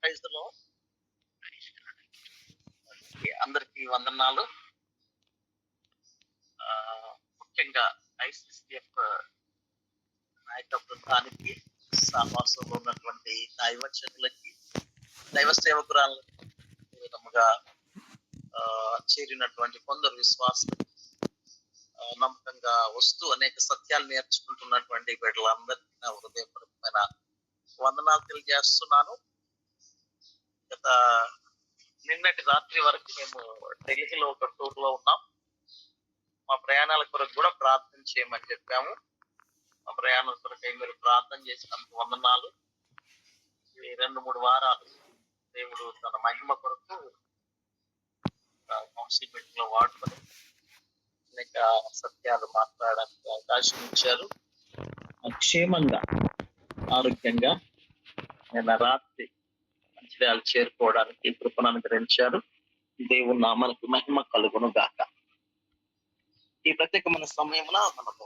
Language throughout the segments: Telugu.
ప్రైజ్ లో అందరికి వందనాలు. ముఖ్యంగా ఐసిసిఎఫ్ నాయక బృందానికి, సమాసంలో ఉన్నటువంటి దైవజనులకి, దైవ సేవకురాలకి, విధముగా చేరినటువంటి కొందరు విశ్వాసం నమ్మకంగా వస్తూ అనేక సత్యాలు నేర్చుకుంటున్నటువంటి బిడ్డలందరికీ నా హృదయపూర్వకమైన వందనాలు తెలియజేస్తున్నాను. గత నిన్నటి రాత్రి వరకు మేము ఢిల్లీలో ఒక టూర్ లో ఉన్నాం. మా ప్రయాణాల కొరకు కూడా ప్రార్థన చేయమని చెప్పాము. మా ప్రయాణాల కొరకు మీరు ప్రార్థన చేసినందుకు వందనాలు. ఈ 2-3 వారాలు దేవుడు తన మహిమ కొరకు కౌన్సిల్ మీటింగ్ లో వాడుకొని అనేక సత్యాలు మాట్లాడడానికి అవకాశం ఇచ్చారు. క్షేమంగా, ఆరోగ్యంగా నిన్న రాత్రి మంచిర్యాల చేరుకోవడానికి కృపను అనుగ్రహించారు. దేవుని నామానికి మహిమ కలుగును గాక. ఈ ప్రత్యేకమైన సమయమున మనము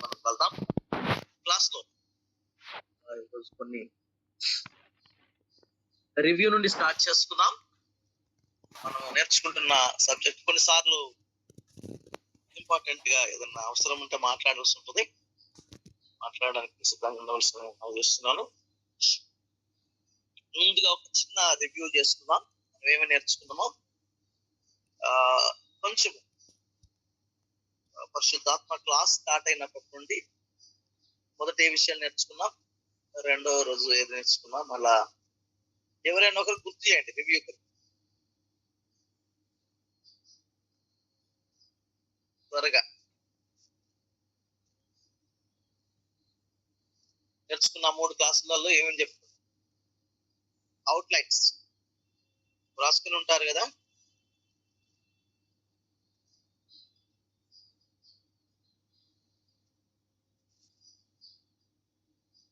మనం వెళ్దాం. క్లాస్ లో ఈరోజు కొన్ని రివ్యూ నుండి స్టార్ట్ చేసుకుందాం. మనం నేర్చుకుంటున్న సబ్జెక్ట్ కొన్నిసార్లు ఇంపార్టెంట్ గా ఏదన్నా అవసరం ఉంటే మాట్లాడాల్సి ఉంటుంది. మాట్లాడడానికి సిద్ధంగా ఉండవలసిన చేస్తున్నాను. ముందుగా ఒక చిన్న రివ్యూ చేసుకుందాం. ఏమి నేర్చుకున్నామో కొంచెం పరిశుద్ధాత్మ క్లాస్ స్టార్ట్ అయినప్పటి నుండి మొదటి ఏ విషయాలు నేర్చుకున్నాం, రెండో రోజు ఏది నేర్చుకున్నాం, మళ్ళా ఎవరైనా ఒకరు గుర్తు చేయండి. రివ్యూ త్వరగా నేర్చుకున్న 3 క్లాసులలో ఏమని చెప్తారు? అవుట్లైన్స్ రాసుకుని ఉంటారు కదా.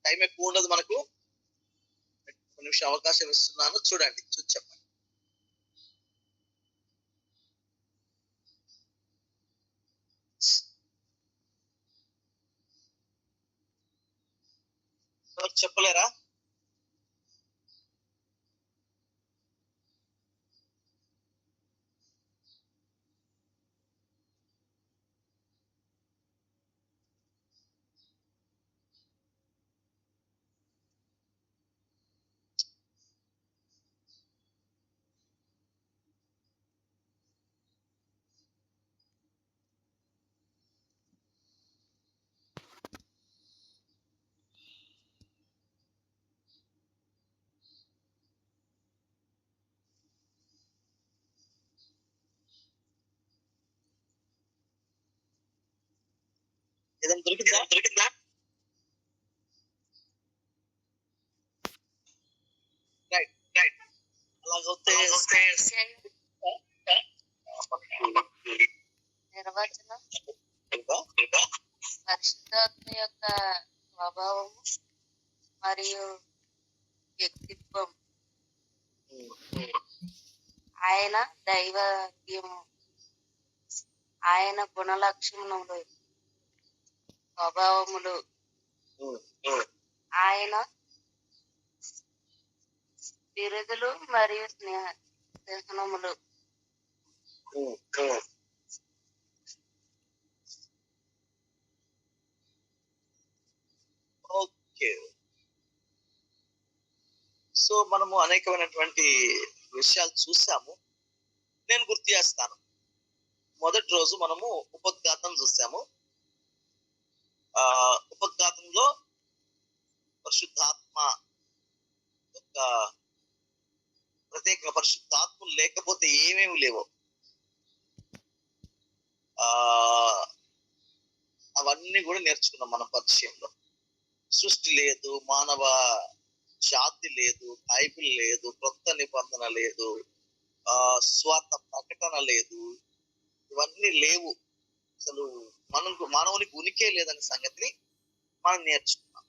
టైం ఎక్కువ ఉండదు మనకు. 1 నిమిషం అవకాశం ఇస్తున్నాను, చూడండి, చూసి చెప్పండి. చెప్పలేరా? ఏదైనా దొరికిందా? రైట్. అలాగైతే నిర్వచనం పరిశుద్ధాత్మ యొక్క స్వభావము మరియు వ్యక్తిత్వం. ఆయన దైవత్వము, ఆయన గుణలక్షణములు, స్వభావములు, ఆయన బిరుదులు మరియు స్నేహములు. ఓకే. సో మనము అనేకమైనటువంటి విషయాలు చూసాము. నేను గుర్తు చేస్తాను. మొదటి రోజు మనము ఉపోద్ఘాతం చూసాము. ఉపోద్ఘాతంలో పరిశుద్ధాత్మ యొక్క ప్రత్యేక పరిశుద్ధాత్మ లేకపోతే ఏమేమి లేవో అవన్నీ కూడా నేర్చుకున్నాం మన పరిచయంలో. సృష్టి లేదు, మానవ జాతి లేదు, బైబిల్ లేదు, కొత్త నిబంధన లేదు, స్వార్థ ప్రకటన లేదు, ఇవన్నీ లేవు. అసలు మానవునికి ఉనికే లేదనే సంగతిని మనం నేర్చుకున్నాం.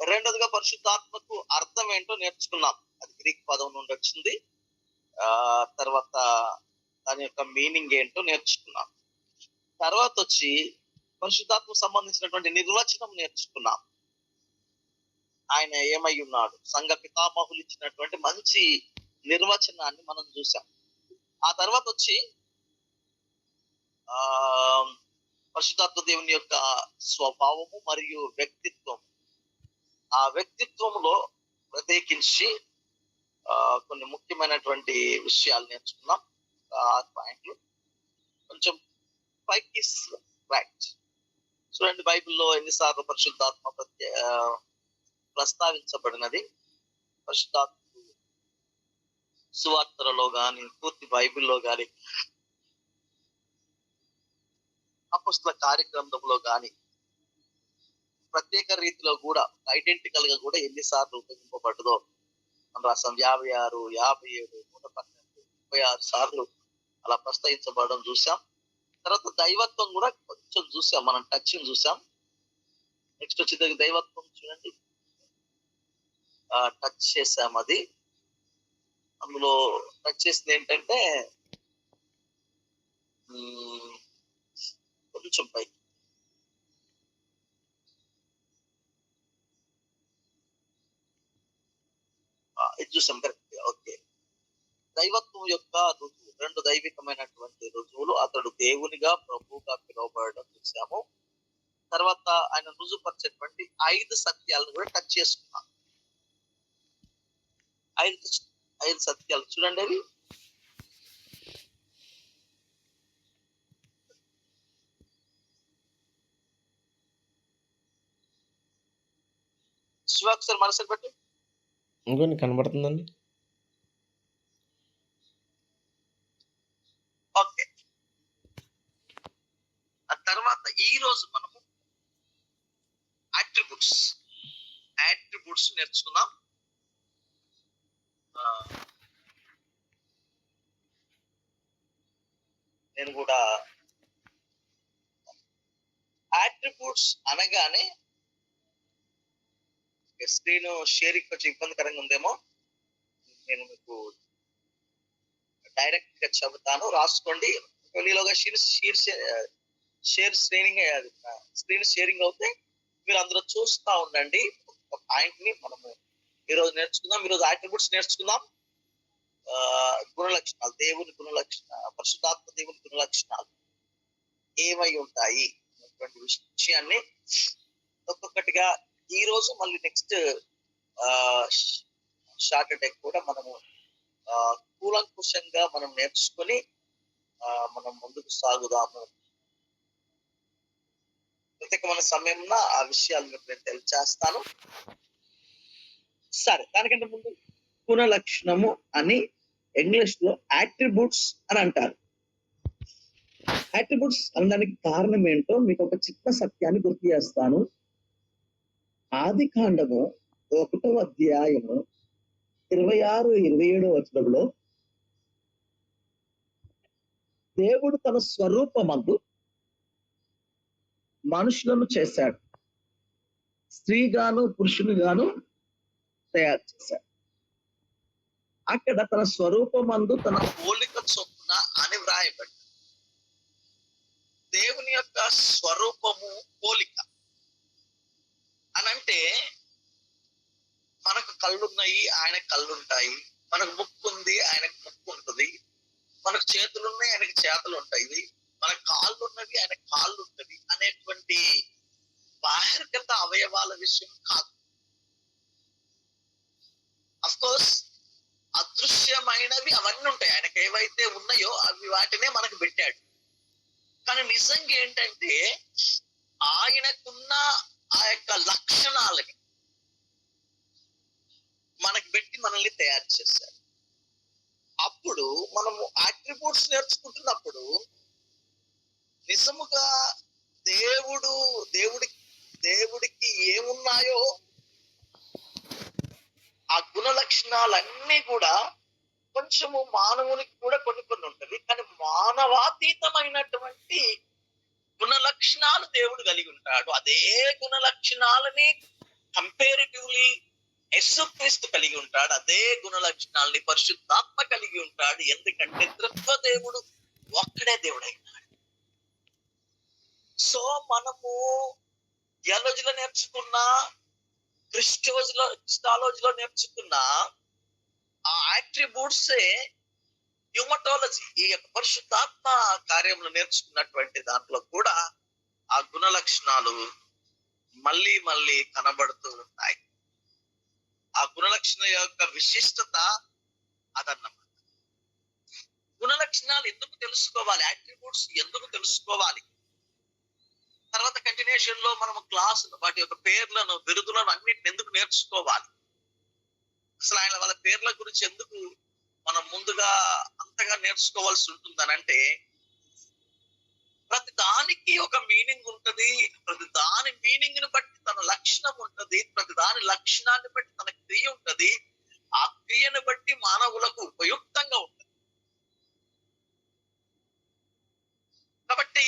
రెండోదిగా పరిశుద్ధాత్మకు అర్థం ఏంటో నేర్చుకున్నాం. అది గ్రీక్ పదం నుండి వచ్చింది. తర్వాత దాని యొక్క మీనింగ్ ఏంటో నేర్చుకున్నాం. తర్వాత వచ్చి పరిశుద్ధాత్మకు సంబంధించినటువంటి నిర్వచనం నేర్చుకున్నాం. ఆయన ఏమై ఉన్నాడు, సంఘ పితామహులు ఇచ్చినటువంటి మంచి నిర్వచనాన్ని మనం చూసాం. ఆ తర్వాత వచ్చి ఆ పరిశుద్ధాత్మ దేవుని యొక్క స్వభావము మరియు వ్యక్తిత్వం. ఆ వ్యక్తిత్వంలో ప్రత్యేకించి కొన్ని ముఖ్యమైనటువంటి విషయాలు నేర్చుకున్నాం. పాయింట్లు కొంచెం పైకి రైట్. చూడండి, బైబిల్లో ఎన్నిసార్లు పరిశుద్ధాత్మ ప్రస్తావించబడినది. పరిశుద్ధాత్మ సువార్తలలో గాని, పూర్తి బైబిల్లో గాని, అపొస్తలుల కార్యగ్రంథంలో గాని ప్రత్యేక రీతిలో కూడా ఐడెంటికల్ గా కూడా ఎన్నిసార్లు ఉపయోగింపబడ్డదో మనం రాసాం. 56, 57, 112, 36 సార్లు అలా ప్రస్తావించబడడం చూసాం. తర్వాత దైవత్వం కూడా కొంచెం చూసాం, మనం టచ్ చూసాం. నెక్స్ట్ వచ్చి దైవత్వం చూడండి, టచ్ చేసాం. అది అందులో టచ్ చేసింది ఏంటంటే కొంచెం పై ఇది చూసాం. Correct, okay. దైవత్వం యొక్క రుజువు, 2 దైవికమైనటువంటి రుజువులు. అతడు దేవునిగా, ప్రభువుగా పిలువబడడం చూసాము. తర్వాత ఆయన రుజువుపరిచేటువంటి 5 సత్యాలను కూడా టచ్ చేసుకున్నాం. 5 సత్యాలు చూడండి. అవి శివాక్షర్ మనసులు పెట్టి ఇంకోటి కనబడుతుందండి. ఓకే. ఆ తర్వాత ఈ రోజు మనము అట్రిబ్యూట్స్ నేర్చుకుందాం. నేను కూడా అట్రిబ్యూట్స్ అనగానే స్క్రీన్ షేరింగ్ కొంచెం ఇబ్బందికరంగా ఉందేమో, నేను మీకు డైరెక్ట్ గా చెబుతాను, రాసుకోండి. నీలోగా స్క్రీన్ షేరింగ్ అవుతే మీరు అందరూ చూస్తూ ఉండండి. ఒక పాయింట్ ని మనము ఈరోజు నేర్చుకుందాం. ఈరోజు అట్రిబ్యూట్స్ నేర్చుకుందాం. గుణలక్షణాలు, దేవుని గుణలక్షణాలు, పరిశుద్ధాత్మ దేవుని గుణలక్షణాలు ఏమై ఉంటాయి అనేటువంటి విషయాన్ని ఒక్కొక్కటిగా ఈ రోజు మళ్ళీ నెక్స్ట్ సాటర్డే కూడా మనము కూలంకుషంగా మనం నేర్చుకుని మనం ముందుకు సాగుదాము. ప్రత్యేకమైన సమయంలో ఆ విషయాలు మీకు నేను తెలియచేస్తాను. సరే, దానికంటే ముందు గుణలక్షణము అని ఇంగ్లీష్ లో అట్రిబ్యూట్స్ అని అంటారు. అట్రిబ్యూట్స్ అనడానికి కారణం ఏంటో మీకు ఒక చిన్న సత్యాన్ని గుర్తు చేస్తాను. ఆదికాండము 1వ అధ్యాయము 26, 27 వచనంలో దేవుడు తన స్వరూపమందు మనుషులను చేశాడు, స్త్రీగాను పురుషునిగాను తయారు చేశాడు. అక్కడ తన స్వరూపమందు తన పోలిక చొప్పున అని వ్రాయబడి, దేవుని యొక్క స్వరూపము పోలిక అనంటే మనకు కళ్ళున్నాయి, ఆయనకు కళ్ళుంటాయి. మనకు ముక్కు ఉంది, ఆయనకు ముక్కు ఉంటుంది. మనకు చేతులు ఉన్నాయి, ఆయనకి చేతులు ఉంటాయి. మనకు కాళ్ళు ఉన్నవి, ఆయనకు కాళ్ళు ఉంటుంది అనేటువంటి బాహిర్గత అవయవాల విషయం కాదు. అఫ్ కోర్స్ అదృశ్యమైనవి అవన్నీ ఉంటాయి. ఆయనకు ఏవైతే ఉన్నాయో అవి వాటినే మనకు పెట్టాడు. కానీ నిజంగా ఏంటంటే ఆయనకున్న ఆ యొక్క లక్షణాలని మనకి పెట్టి మనల్ని తయారు చేశారు. అప్పుడు మనము అట్రిబ్యూట్స్ నేర్చుకుంటున్నప్పుడు నిజముగా దేవుడికి ఏమున్నాయో ఆ గుణ లక్షణాలన్నీ కూడా కొంచెము మానవునికి కూడా కొన్ని ఉంటుంది. కానీ మానవాతీతమైనటువంటి గుణ లక్షణాలు దేవుడు కలిగి ఉంటాడు. అదే గుణ లక్షణాలని కంపేరిటివ్లీ యేసుక్రీస్తు కలిగి ఉంటాడు. అదే గుణ లక్షణాలని పరిశుద్ధాత్మ కలిగి ఉంటాడు. ఎందుకంటే త్రిత్వ దేవుడు ఒక్కడే దేవుడై ఉన్నాడు. సో మనము థియాలజీలో నేర్చుకున్న క్రిస్టాలజీలో నేర్చుకున్న ఆ యాట్రిబ్యూట్సే న్యూమటాలజీ, ఈ యొక్క పరిశుద్ధాత్మ కార్యములు నేర్చుకున్నటువంటి దాంట్లో కూడా ఆ గుణ లక్షణాలు మళ్ళీ మళ్ళీ కనబడుతూ ఉంటాయి. ఆ గుణ లక్షణ యొక్క విశిష్టత అదన్నమాట. గుణ లక్షణాలు ఎందుకు తెలుసుకోవాలి, యాట్రిబ్యూట్స్ ఎందుకు తెలుసుకోవాలి, తర్వాత కంటిన్యూషన్ లో మనం క్లాస్ వాటి యొక్క పేర్లను, బిరుదులను అన్నిటిని ఎందుకు నేర్చుకోవాలి, అసలు ఆయన వాళ్ళ పేర్ల గురించి ఎందుకు మనం ముందుగా అంతగా నేర్చుకోవాల్సి ఉంటుందనంటే, ప్రతి దానికి ఒక మీనింగ్ ఉంటది, ప్రతి దాని మీనింగ్ ని బట్టి తన లక్షణం ఉంటది, ప్రతి దాని లక్షణాన్ని బట్టి తన క్రియ ఉంటది, ఆ క్రియను బట్టి మానవులకు ఉపయుక్తంగా ఉంటది. కాబట్టి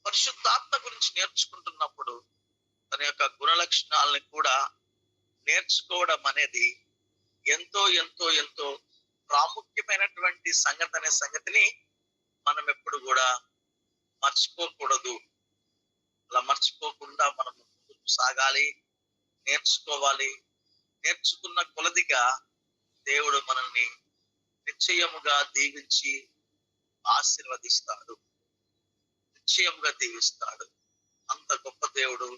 పరిశుద్ధాత్మ గురించి నేర్చుకుంటున్నప్పుడు తన యొక్క గుణ లక్షణాలను కూడా నేర్చుకోవడం అనేది ఎంతో ఎంతో ఎంతో ప్రాముఖ్యమైనటువంటి సంగతి అనే సంగతిని మనం ఎప్పుడు కూడా మర్చిపోకూడదు. అలా మర్చిపోకుండా మనం ముందుకు సాగాలి, నేర్చుకోవాలి. నేర్చుకున్న కొలదిగా దేవుడు మనల్ని నిశ్చయముగా దీవించి ఆశీర్వదిస్తాడు, నిశ్చయముగా దీవిస్తాడు. అంత గొప్ప దేవుడు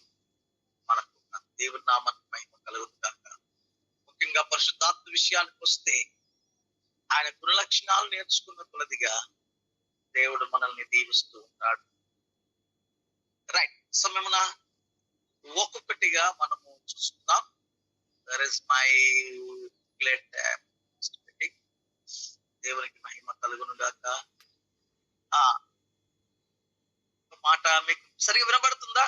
మనకు. దేవుని నామానికి మహిమ కలుగును గాక. ముఖ్యంగా పరిశుద్ధాత్మ విషయానికి వస్తే ఆయన గుణ లక్షణాలు నేర్చుకున్న కొలదిగా దేవుడు మనల్ని దీవిస్తూ ఉంటాడు. రైట్, సమయమున ఒక్కొక్కటిగా మనము చూసుకుందాం. There is my plate. దేవునికి మహిమ కలుగును గాక. మాట మీకు సరిగా వినబడుతుందా?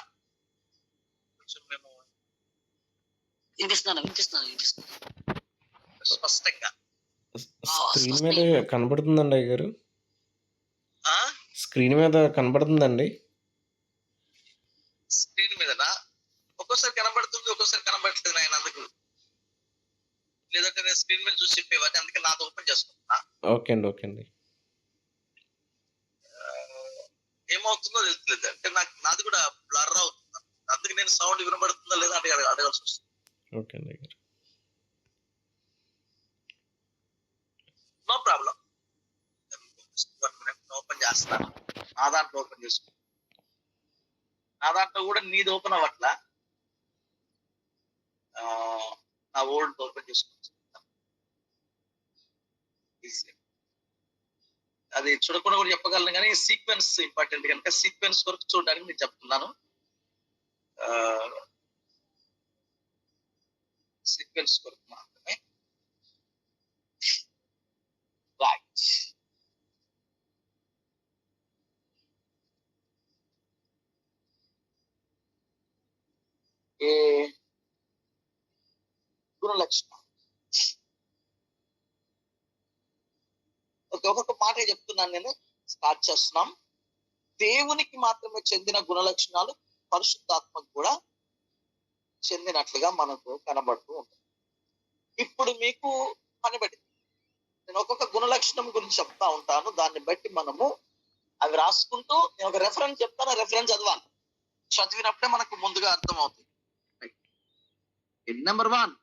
కొంచెం మేము వినిపిస్తున్నాను స్పష్టంగా స్క్రీన్ మీద కనబడుతుందండి అయ్య గారు, ఆ స్క్రీన్ మీద కనబడుతుందండి. స్క్రీన్ మీదనా? ఒక్కోసారి కనబడుతుంది, ఒక్కోసారి కనబడుతుంది. ఆయన అందుకు లేదంటే నేను స్క్రీన్ మీద చూసి చెప్పేవాడిని, అందుకే నాది ఓపెన్ చేసుకుంటున్నా. ఓకే అండి. ఏమవుతుందో తెలుస్తుంది, అంటే నాది కూడా బ్లర్ అవుతుంది, అందుకే నేను సౌండ్ వినబడుతుందా లేదా అంటే అడగాల్సి వస్తుంది. ఓకే అండి గారు. No problem. 1 minute ఓపెన్ చేస్తాను. నా దాంట్లో ఓపెన్ చేసుకో. నా దాంట్లో కూడా నీది ఓపెన్ అవ్వట్లా. నా ఓల్డ్ ఓపెన్ చేసుకోవచ్చు. అది చూడకుండా కూడా చెప్పగలను, కానీ సీక్వెన్స్ ఇంపార్టెంట్ కనుక సీక్వెన్స్ వరకు చూడడానికి నేను చెప్తున్నాను. సీక్వెన్స్ వరకు మాత్రమే. రైట్, గుణ లక్షణం. ఒక్కొక్క మాట చెప్తున్నాను, నేను స్టార్ట్ చేస్తున్నాం. దేవునికి మాత్రమే చెందిన గుణ లక్షణాలు పరిశుద్ధాత్మకు కూడా చెందినట్లుగా మనకు కనబడుతూ ఉంటుంది. ఇప్పుడు మీకు పని పడింది, నేను ఒక్కొక్క గుణ లక్షణం గురించి చెప్తా ఉంటాను. దాన్ని బట్టి మనము అవి రాసుకుంటూ నేను ఒక రెఫరెన్స్ చెప్తాను, ఆ రెఫరెన్స్ చదవాలి. చదివినప్పుడే మనకు ముందుగా అర్థం అవుతుంది. నెంబర్ 1,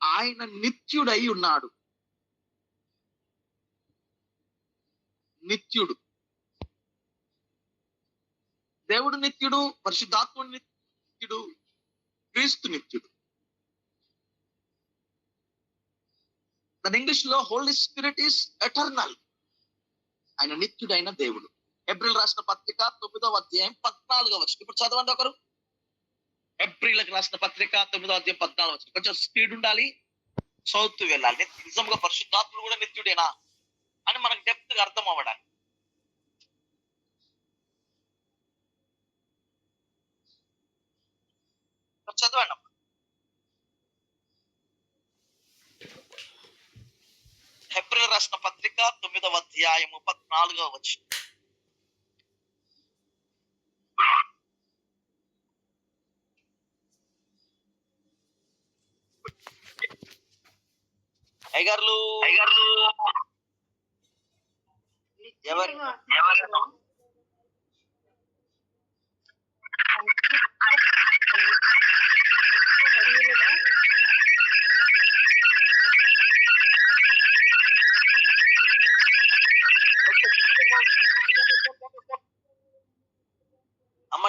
ఆయన నిత్యుడై ఉన్నాడు. నిత్యుడు, దేవుడు నిత్యుడు, పరిశుద్ధాత్ముడు నిత్యుడు, క్రీస్తు నిత్యుడు. దాని ఇంగ్లీష్ లో హోలీ స్పిరిట్ ఈస్ ఎటర్నల్. ఆయన నిత్యుడైన దేవుడు. ఏప్రిల్ రాసిన పత్రిక 9వ అధ్యాయం 14వ వచనం. ఇప్పుడు చదవండి ఒకరు. ఏప్రిల్కి రాసిన పత్రిక 9వ అధ్యాయం 14వ వచనం. కొంచెం స్పీడ్ ఉండాలి, చదువుతూ వెళ్ళాలి. నిజంగా పరిశుద్ధాత్ముడు కూడా నిత్యుడేనా అని మనకు డెప్త్ గా అర్థం అవ్వడానికి. చదవండి అమ్మా. ఏప్రిల్ రాసిన పత్రిక 9వ అధ్యాయము 14వ వచనం. అయ్యగారులు ఎవరు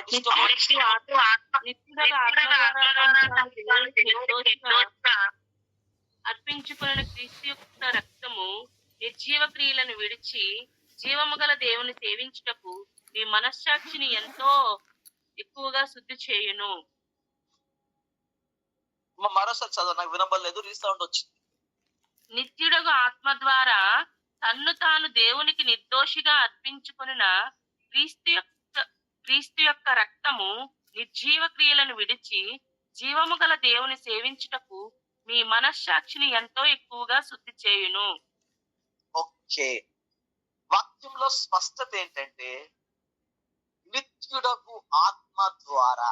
వాటి ఇష్టం నిత్యుడగు ఆత్మ ద్వారా పొందుతాను దేవునికి నిర్దోషిగా అర్పించుకున్న క్రీస్తు యొక్క రక్తము నిర్జీవ క్రియలను విడిచి జీవము గల దేవుని సేవించుటకు మీ మనస్సాక్షిని ఎంతో ఎక్కువగా శుద్ధి చేయును. మరోసారి చదువు, నాకు వినబడలేదు, రీసౌండ్ వచ్చింది. నిత్యుడగు ఆత్మ ద్వారా తన్ను తాను దేవునికి నిర్దోషిగా అర్పించుకొనిన క్రీస్తు యొక్క రక్తము నిర్జీవ క్రియలను విడిచి జీవము గల దేవుని సేవించుటకు మీ మనస్సాక్షిని ఎంతో ఎక్కువగా శుద్ధి చేయును. ఓకే, వాక్యంలో స్పష్టత ఏంటంటే నిత్యుడకు ఆత్మ ద్వారా.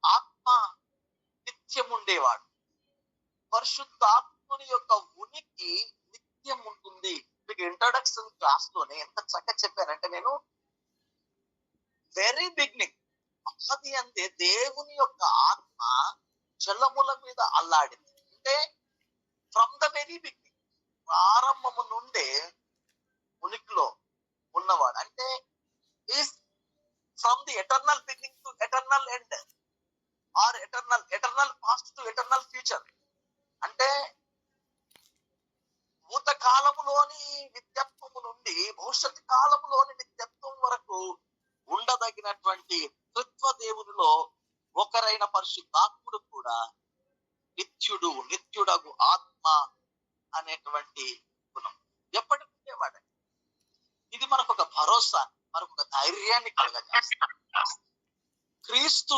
ఆత్మ నిత్యం ఉండేవాడు. పరిశుద్ధాత్ముని యొక్క ఉనికి నిత్యం ఉంటుంది. మీకు ఇంట్రొడక్షన్ క్లాస్ లోనే ఎంత చక్కగా చెప్పానంటే, నేను వెరీ బిగినింగ్ ఆది అంతే దేవుని యొక్క ఆత్మ జలముల మీద అల్లాడింది. అంటే ఫ్రమ్ ద వెరీ బిగినింగ్, ప్రారంభము నుండే ఉనికిలో ఉన్నవాడు. అంటే is from the eternal beginning to eternal end, or eternal past to eternal future. అంటే భూతకాలములోని నిత్యత్వము నుండి భవిష్యత్ కాలములోని నిత్యత్వం వరకు ఉండదగినటువంటి త్రిత్వ దేవునిలో ఒకరైన పరిశుద్ధాత్ముడు కూడా నిత్యుడగు ఆత్మ అనేటువంటి గుణం ఎప్పటికి ఉండేవాడు. ఇది మనకు ఒక భరోసా, మనకు ఒక ధైర్యాన్ని కలగజేస్తుంది. క్రీస్తు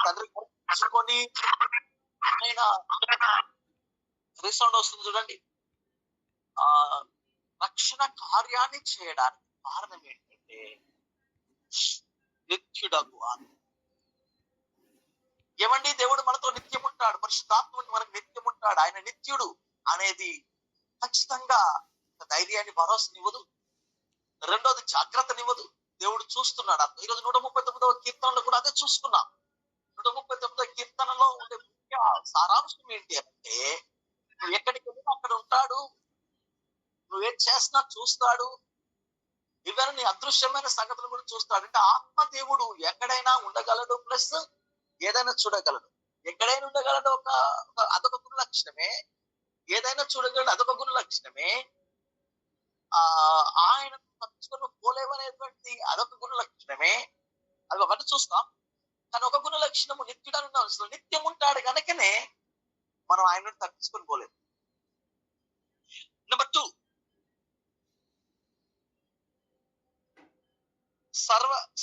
తండ్రి కలుసుకొని ఆయన రీసౌండ్ వస్తుంది చూడండి, రక్షణ కార్యాన్ని చేయడానికి కారణం ఏంటంటే నిత్యుడగు ఆత్మ. ఏమండి, దేవుడు మనతో నిత్యం ఉంటాడు, పరిశుద్ధాత్ముడు మనకు నిత్యం ఉంటాడు, ఆయన నిత్యుడు అనేది ఖచ్చితంగా ధైర్యాన్ని భరోసానివ్వదు. రెండోది జాగ్రత్తనివ్వదు. దేవుడు చూస్తున్నాడు. ఈరోజు 139వ కీర్తనలో కూడా అదే చూసుకున్నాం. 139వ కీర్తనలో ఉండే ముఖ్య సారాంశం ఏంటి అంటే, నువ్వు ఎక్కడికి వెళ్ళినా అక్కడ ఉంటాడు, నువ్వేం చేసినా చూస్తాడు, ఈవెన్ నీ అదృశ్యమైన సంగతులు కూడా చూస్తాడు. అంటే ఆత్మ దేవుడు ఎక్కడైనా ఉండగలడు, ప్లస్ ఏదైనా చూడగలడు. ఎక్కడైనా ఉండగలడు, అదొక గుణ లక్షణమే. ఏదైనా చూడగలడు, అదొక గుణ లక్షణమే. ఆయన తప్పించుకొని పోలేవనేటువంటి అదొక గుణ లక్షణమే. అది ఒకటి చూస్తాం. కానీ ఒక గుణ లక్షణము నిత్యుడని అవసరం, నిత్యం ఉంటాడు కనుకనే మనం ఆయన తప్పించుకొని పోలేదు. నెంబర్ 2,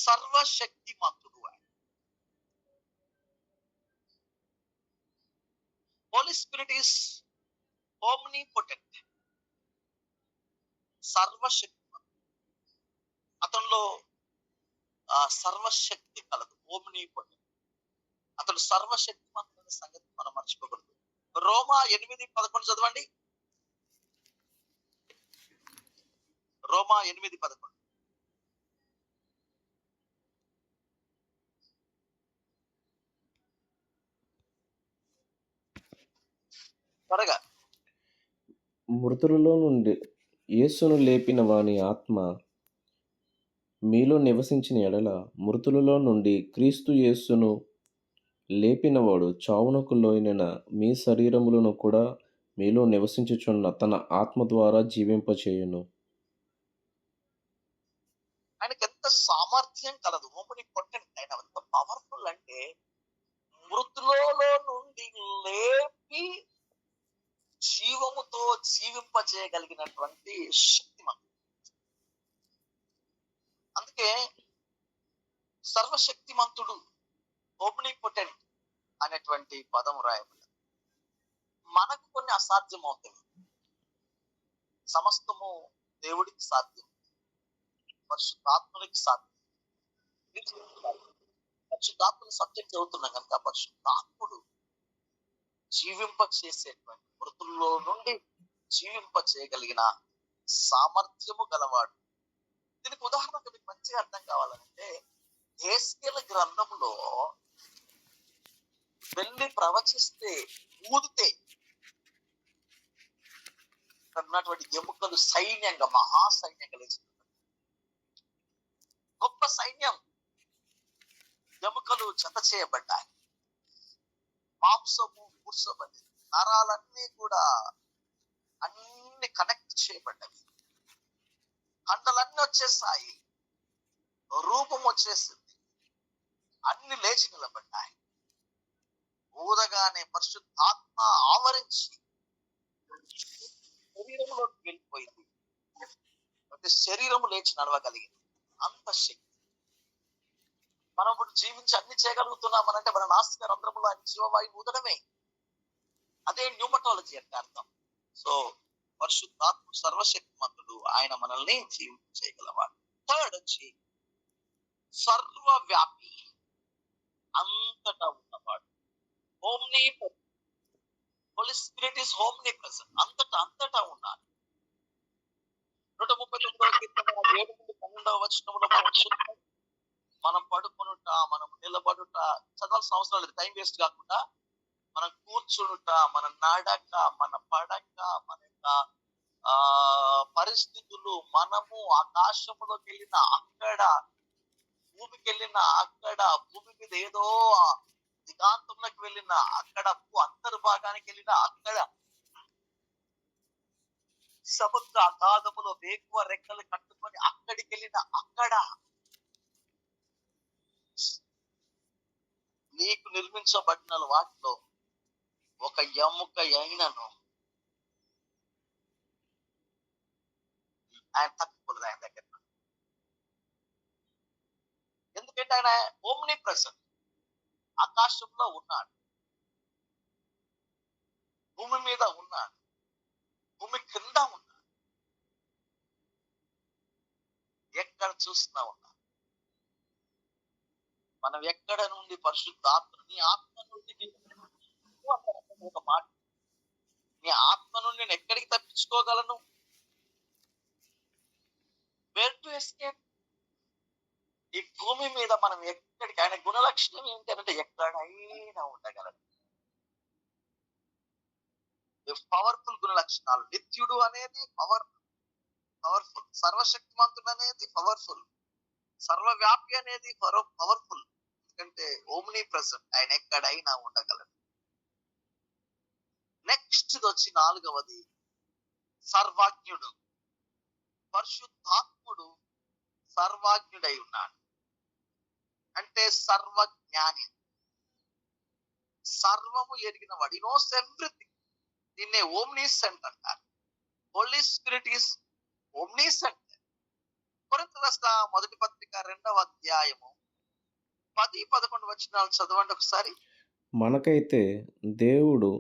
సర్వశక్తిమంతుడు. Holy Spirit is omnipotent. సర్వశక్తిమంతుడు, అతనిలో సర్వశక్తి కలదు, ఓమ్నిపోటెంట్. అతడు సర్వశక్తిమంతుడైన సంగతి మనం మర్చిపోకూడదు. రోమా 8:11 చదవండి. రోమా 8:11. త్వరగా. మృతులలో నుండి యేసును లేపిన వాని ఆత్మ మీలో నివసించిన ఎడల, మృతులలో నుండి క్రీస్తు యేసును లేపినవాడు చావునకు లోనైన మీ శరీరములను కూడా మీలో నివసించుచున్న తన ఆత్మ ద్వారా జీవింపచేయును. ఆయనకి ఎంత సామర్థ్యం కలదు, ఓమ్నిపోటెంట్. ఆయన ఎంత పవర్ఫుల్ అంటే మృతులలో నుండి లేపి జీవముతో జీవింపచేయగలిగినటువంటి శక్తిమంతుడు. అందుకే సర్వశక్తిమంతుడు, ఓమ్నిపోటెంట్ అనేటువంటి పదం రాయబడింది. మనకు కొన్ని అసాధ్యం అవుతాయి, సమస్తము దేవుడికి సాధ్యం, పరిశుద్ధాత్మునికి సాధ్యం. పరిశుద్ధాత్మని సబ్జెక్ట్ చదువుతున్నాం కనుక పరిశుద్ధాత్ముడు జీవింప చేసేటువంటి, మృతుల్లో నుండి జీవింప చేయగలిగిన సామర్థ్యము గలవాడు. దీనికి ఉదాహరణకు మీకు మంచిగా అర్థం కావాలంటే, హెస్కేల్ గ్రంథంలో వెళ్ళి ప్రవచిస్తే, ఊదితే ఉన్నటువంటి ఎముకలు సైన్యంగా, మహాసైన్యంగా లేచి సైన్యం. ఎముకలు జత చేయబడ్డాయి, మాంసము కూర్చోబడింది, నరాలన్నీ కూడా అన్ని కనెక్ట్ చేయబడ్డవి, కండలన్నీ వచ్చేసాయి, రూపం వచ్చేసింది, అన్ని లేచి నిలబడ్డాయి. ఊదగానే పరిశుద్ధాత్మ ఆవరించి శరీరంలోకి వెళ్ళిపోయింది. అంటే శరీరము లేచి నడవగలిగింది. అంత శక్తి. మనం ఇప్పుడు జీవించి అన్ని చేయగలుగుతున్నామనంటే మన నాసిక రంధ్రములో ఆయన జీవవాయువు ఊదడమే. అదే న్యూమటాలజీ అంటే అర్థం. సో పరిశుద్ధాత్మ సర్వశక్తిమంతుడు, ఆయన మనల్ని జీవించగలవాడు. థర్డ్ వచ్చి సర్వవ్యాపి, అంతటా ఉన్నవాడు. హోమ్నీ హోలీ స్పిరిట్ ఇస్ హోమ్నీ ప్రెసెంట్, అంతటా ఉన్నారు. 139వ కీర్తన 7-12వ వచనంలో మనం పడుకొనుట, మనం నిలబడుట, చదవాల్సిన అవసరం లేదు, టైం వేస్ట్ కాకుండా మనం కూర్చునుట, మన నడక, మన పడక, మన యొక్క పరిస్థితులు, మనము ఆకాశంలోకి వెళ్ళిన అక్కడ, భూమికి వెళ్ళిన అక్కడ, భూమి మీద ఏదో దిగాంతంలోకి వెళ్ళిన అక్కడ, అంతర్భాగానికి వెళ్ళిన అక్కడ, సముద్ర అగాధములో వేకువ రెక్కలు కట్టుకొని అక్కడికి వెళ్ళిన అక్కడ, నీకు నిర్మించబడిన వాటిలో ఒక ఎముక అయినను ఆయన తప్పకూడదు ఆయన దగ్గర. ఎందుకంటే ఆయన ఓమ్ని ప్రెసెంట్, ఆకాశంలో ఉన్నాడు, భూమి మీద ఉన్నాడు, భూమి కింద ఉన్నాడు, ఎక్కడ చూసినా ఉన్నాడు. మనం ఎక్కడ నుండి పరిశుద్ధాత్మ, నీ ఆత్మ నుండి ఒక మాట, నీ ఆత్మ నుండి నేను ఎక్కడికి తప్పించుకోగలను? Wear to escape? ఈ భూమి మీద మనం ఎక్కడికి, ఆయన గుణలక్షణం ఏంటంటే ఎక్కడైనా ఉండగలడు. పవర్ఫుల్ గుణ లక్షణాలు. నిత్యుడు అనేది పవర్ఫుల్, సర్వశక్తిమంతుడు అనేది పవర్ఫుల్, సర్వవ్యాపి అనేది పవర్ఫుల్. ఎందుకంటే ఓమ్ని ప్రెసెంట్, ఆయన ఎక్కడైనా ఉండగలడు. నెక్స్ట్ వచ్చి 4వది సర్వజ్ఞుడు. పరిశుద్ధాత్ముడు సర్వజ్ఞుడై ఉన్నాడు, అంటే సర్వజ్ఞాని, సర్వము ఎరిగిన వాడు. ఈ నోస్ ఎవ్రీథింగ్. దీన్నే ఓమ్నిసెంట్ అంటారు. Holy Spirit is omniscient. కొరింథీయులకు రాసిన మొదటి పత్రిక 2వ అధ్యాయము 10-11 వచనాలు చదవండి ఒకసారి. మనకైతే దేవుడు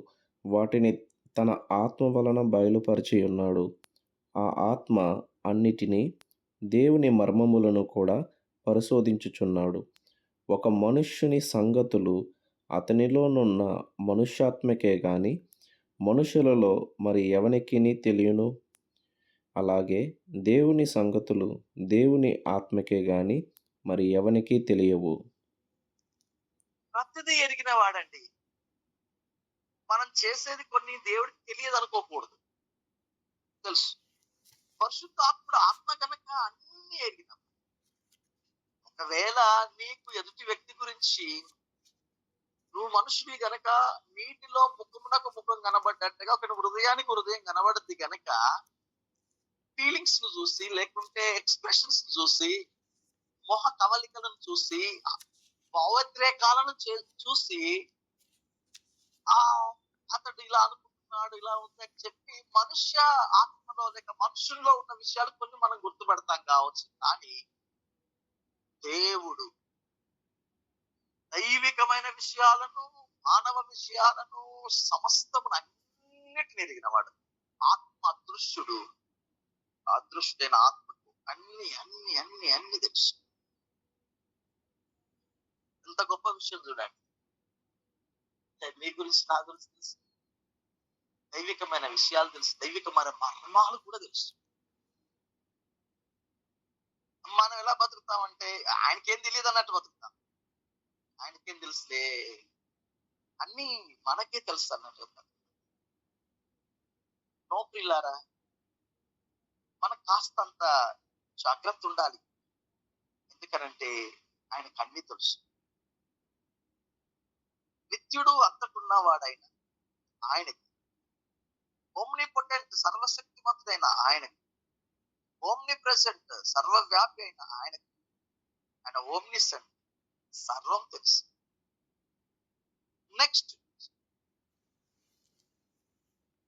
వాటిని తన ఆత్మ వలన బయలుపరిచి ఉన్నాడు. ఆ ఆత్మ అన్నిటినీ, దేవుని మర్మములను కూడా పరిశోధించుచున్నాడు. ఒక మనుష్యుని సంగతులు అతనిలోనున్న మనుష్యాత్మకే గాని మనుషులలో మరి ఎవనికిని తెలియను. అలాగే దేవుని సంగతులు దేవుని ఆత్మకే గాని మరి ఎవనికి తెలియవు. ప్రతిదీ ఎరిగిన వాడండి. మనం చేసేది కొన్ని దేవుడికి తెలియదు అనుకోకూడదు, తెలుసు. పరిశుద్ధాత్ముడు ఆత్మ కనుక అన్ని ఎరిగిన. ఒకవేళ నీకు ఎదుటి వ్యక్తి గురించి, నువ్వు మనుషువి గనక నీటిలో ముఖమునకు ముఖం కనబడ్డట్టుగా ఒక హృదయానికి హృదయం కనబడుద్ది గనక ఫీలింగ్స్ ను చూసి, లేకుంటే ఎక్స్ప్రెషన్స్ చూసి, మొహ కవలికలను చూసి, భావోద్రేకాలను చూసి అతడు ఇలా అనుకుంటున్నాడు, ఇలా ఉందని చెప్పి మనుష్య ఆత్మలో లేక మనుషుల్లో ఉన్న విషయాలు కొన్ని మనం గుర్తుపెడతాం కావచ్చు. కానీ దేవుడు దైవికమైన విషయాలను, మానవ విషయాలను, సమస్తమును అన్నిటిని ఎరిగినవాడు. ఆత్మ అదృశ్యుడు. అదృష్టుడైన ఆత్మకు అన్ని అన్ని అన్ని అన్ని తెలుసు. ఎంత గొప్ప విషయం చూడండి. మీ గురించి, నా గురించి తెలుసు, దైవికమైన విషయాలు తెలుసు, దైవికమైన మర్మాలు కూడా తెలుసు. మనం ఎలా బతుకుతామంటే ఆయనకేం తెలియదు అన్నట్టు బతుకుతాం. ఆయనకేం తెలుసులే, అన్ని మనకే తెలుసు అన్నట్టు. నోపిల్లారా, మనకు కాస్తంత జాగ్రత్త ఉండాలి. ఎందుకనంటే ఆయనకు అన్ని తెలుసు. నిత్యుడు అంతటున్న వాడైన ఆయనకి, ఓమ్నిపొటెంట్ సర్వశక్తిమంతుడైన ఆయనకి, ఓమ్ని ప్రెసెంట్ సర్వవ్యాపి అయిన ఆయనకి, ఆయన ఓమ్నిసెంట్ సర్వం తెలుసు. నెక్స్ట్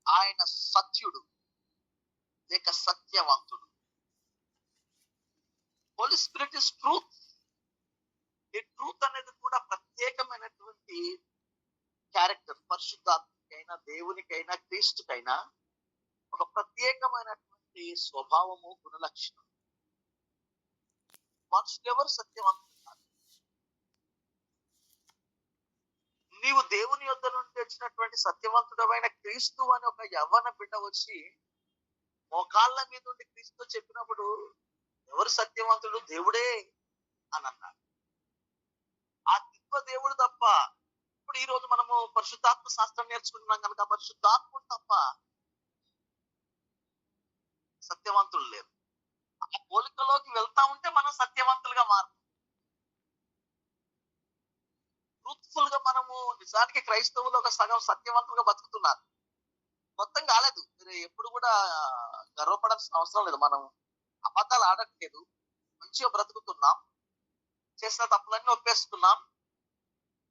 ఆయన సత్యుడు లేక సత్యవంతుడు. Holy Spirit is truth. ఈ ట్రూత్ అనేది కూడా ప్రత్యేకమైనటువంటి క్యారెక్టర్. పరిశుద్ధాత్మకైనా, దేవునికైనా, క్రీస్తుకైనా ఒక ప్రత్యేకమైనటువంటి స్వభావము, గుణలక్షణం. మనుషులు ఎవరు సత్యవంతులు కాదు. నీవు దేవుని యొద్ద నుండి వచ్చినటువంటి సత్యవంతుడమైన క్రీస్తు అని ఒక యవ్వన బిడ్డ వచ్చి మోకాళ్ళ మీద ఉండి క్రీస్తు చెప్పినప్పుడు ఎవరు సత్యవంతుడు? దేవుడే అని అన్నాడు. ఆ దివ్య దేవుడు తప్ప, ఇప్పుడు ఈ రోజు మనము పరిశుద్ధాత్మ శాస్త్రం నేర్చుకుంటున్నాం కనుక పరిశుద్ధాత్ముడు తప్ప సత్యవంతులు లేరు. ఆ పోలికలోకి వెళ్తా ఉంటే మనం సత్యవంతులుగా మారుతాం. ట్రూత్ఫుల్ గా మనము నిజానికి క్రైస్తవులు ఒక సగం సత్యవంతులుగా బతుకుతున్నారు. మొత్తం కాలేదు. మీరు ఎప్పుడు కూడా గర్వపడాల్సిన అవసరం లేదు. మనం అబద్ధాలు ఆడట్లేదు, మంచిగా బ్రతుకుతున్నాం, చేసిన తప్పులన్నీ ఒప్పేస్తున్నాం,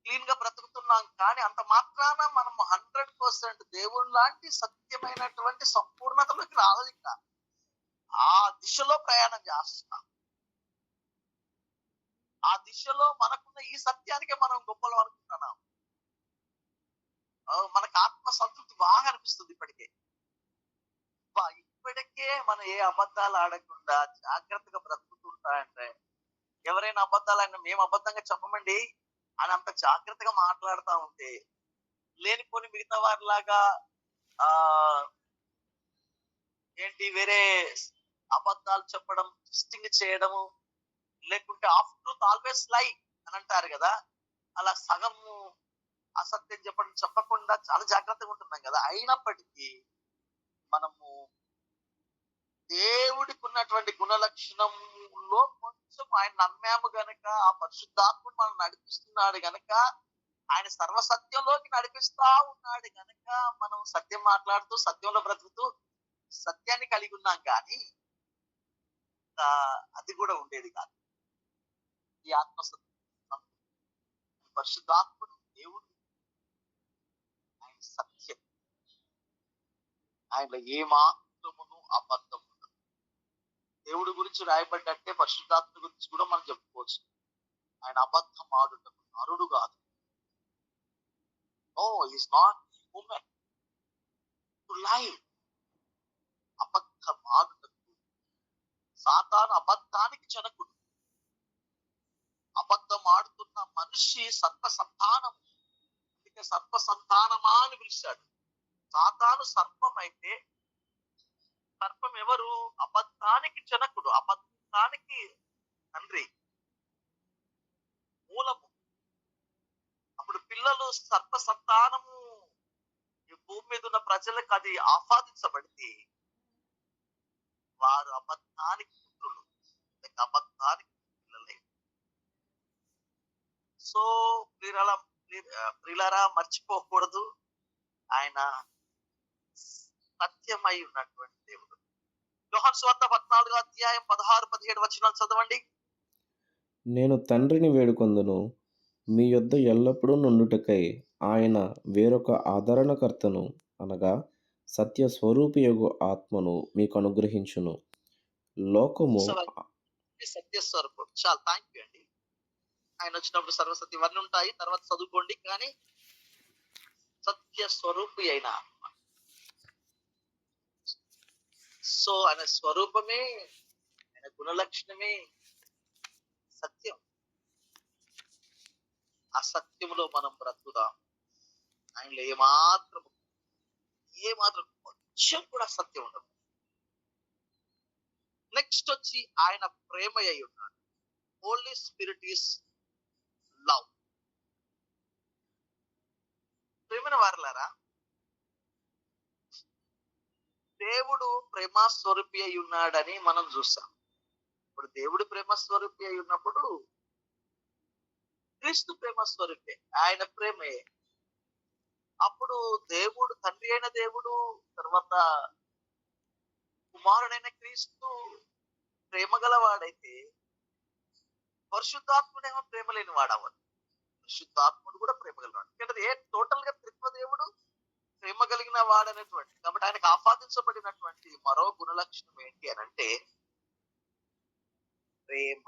క్లీన్ గా బ్రతుకుతున్నాం. కానీ అంత మాత్రాన మనం 100% దేవుని లాంటి సత్యమైనటువంటి సంపూర్ణతలోకి రాలేదు. ఇంకా ఆ దిశలో ప్రయాణం చేస్తున్నాం. ఆ దిశలో మనకున్న ఈ సత్యానికే మనం గొప్పలు అనుకుంటున్నాం. మనకు ఆత్మ సంతృప్తి బాగా అనిపిస్తుంది ఇప్పటికే. ఇప్పటికే మనం ఏ అబద్ధాలు ఆడకుండా జాగ్రత్తగా బ్రతుకుతుంటాయంటే, ఎవరైనా అబద్ధాలు మేము అబద్ధంగా చెప్పమండి అని అంత జాగ్రత్తగా మాట్లాడుతూ ఉంటే, లేనిపోని మిగతా వారిలాగా ఆ ఏంటి వేరే అబద్ధాలు చెప్పడం, ట్విస్టింగ్ చేయడము, లేకుంటే ఆఫ్ ట్రూత్ ఆల్వేస్ లై అని అంటారు కదా, అలా సగము అసత్యం చెప్పకుండా చాలా జాగ్రత్తగా ఉంటున్నాం కదా. అయినప్పటికీ మనము దేవుడికి ఉన్నటువంటి గుణలక్షణంలో కొంచెం ఆయన నమ్మాము గనక, ఆ పరిశుద్ధాత్ముడు మనం నడిపిస్తున్నాడు గనక, ఆయన సర్వసత్యంలోకి నడిపిస్తా ఉన్నాడు గనక మనం సత్యం మాట్లాడుతూ సత్యంలో బ్రతుకుతూ సత్యాన్ని కలిగి ఉన్నాం. కానీ అది కూడా ఉండేది కాదు. ఈ ఆత్మసత్యం, పరిశుద్ధాత్ముడు దేవుడు, ఆయన సత్యం, ఆయనలో ఏ మాత్రమును అబద్ధం ఉండదు. దేవుడి గురించి రాయబడ్డట్టే పరిశుద్ధాత్మ గురించి కూడా మనం చెప్పుకోవచ్చు. ఆయన అబద్ధం ఆడుటకు నరుడు కాదు. No, is not human to lie. అబద్ధం ఆడుటకు సాతాను అబద్ధానికి జనకుడు. అబద్ధం ఆడుతున్న మనిషి సర్ప సంతానం. అందుకే సర్ప సంతానమా అని పిలిచాడు. సాతాను సర్పం అయితే, సర్పం ఎవరు? అబద్ధానికి జనకుడు, అబద్ధానికి తండ్రి, మూలము. అప్పుడు పిల్లలు సర్ప సంతానము ఈ భూమి మీద ఉన్న ప్రజలకు అది ఆపాదించబడింది. వారు అబద్ధానికి పుత్రులు, లేక అబద్ధానికి పిల్లలే. సో ప్రియులారా, మర్చిపోకూడదు, ఆయన సత్యమై ఉన్నటువంటి దేవుడు. యోహాను సువార్త 14వ అధ్యాయం 16-17 వచనాలు చదవండి. నేను తండ్రిని వేడుకొందును, మీ యొద్ద ఎల్లప్పుడూ నుండుటకై ఆయన వేరొక ఆదరణకర్తను, అనగా సత్య స్వరూపియగు ఆత్మను మీకు అనుగ్రహించును. లోకము సత్య స్వరూపం. చాలా థ్యాంక్ యూ అండి. ఆయన వచ్చినప్పుడు సర్వసత్యం ఇవన్నీ ఉంటాయి, తర్వాత చదువుకోండి. కానీ సత్య స్వరూపి అయిన ఆత్మ, సో ఆయన స్వరూపమే, ఆయన గుణలక్షణమే సత్యం. ఆ సత్యములో మనం బ్రతుకుదాం. ఆయనలో ఏమాత్రం కొంచెం కూడా సత్యం ఉండదు. నెక్స్ట్ వచ్చి ఆయన ప్రేమ అయి ఉన్నాడు. Holy Spirit is love. ప్రేమైన వారలారా, దేవుడు ప్రేమ స్వరూపి అయి ఉన్నాడని మనం చూసాం. ఇప్పుడు దేవుడు ప్రేమ స్వరూపి అయి ఉన్నప్పుడు క్రీస్తు ప్రేమ స్వరూపే, ఆయన ప్రేమే. అప్పుడు దేవుడు, తండ్రి అయిన దేవుడు, తర్వాత కుమారుడైన క్రీస్తు ప్రేమ గలవాడైతే పరిశుద్ధాత్ముడేమో ప్రేమ లేని వాడవడు. పరిశుద్ధాత్ముడు కూడా ప్రేమ గలవాడు. ఎందుకంటే టోటల్ గా త్రిత్వ దేవుడు ప్రేమ కలిగిన వాడనేటువంటి, కాబట్టి ఆయనకు ఆపాదించబడినటువంటి మరో గుణలక్షణం ఏంటి అని అంటే ప్రేమ.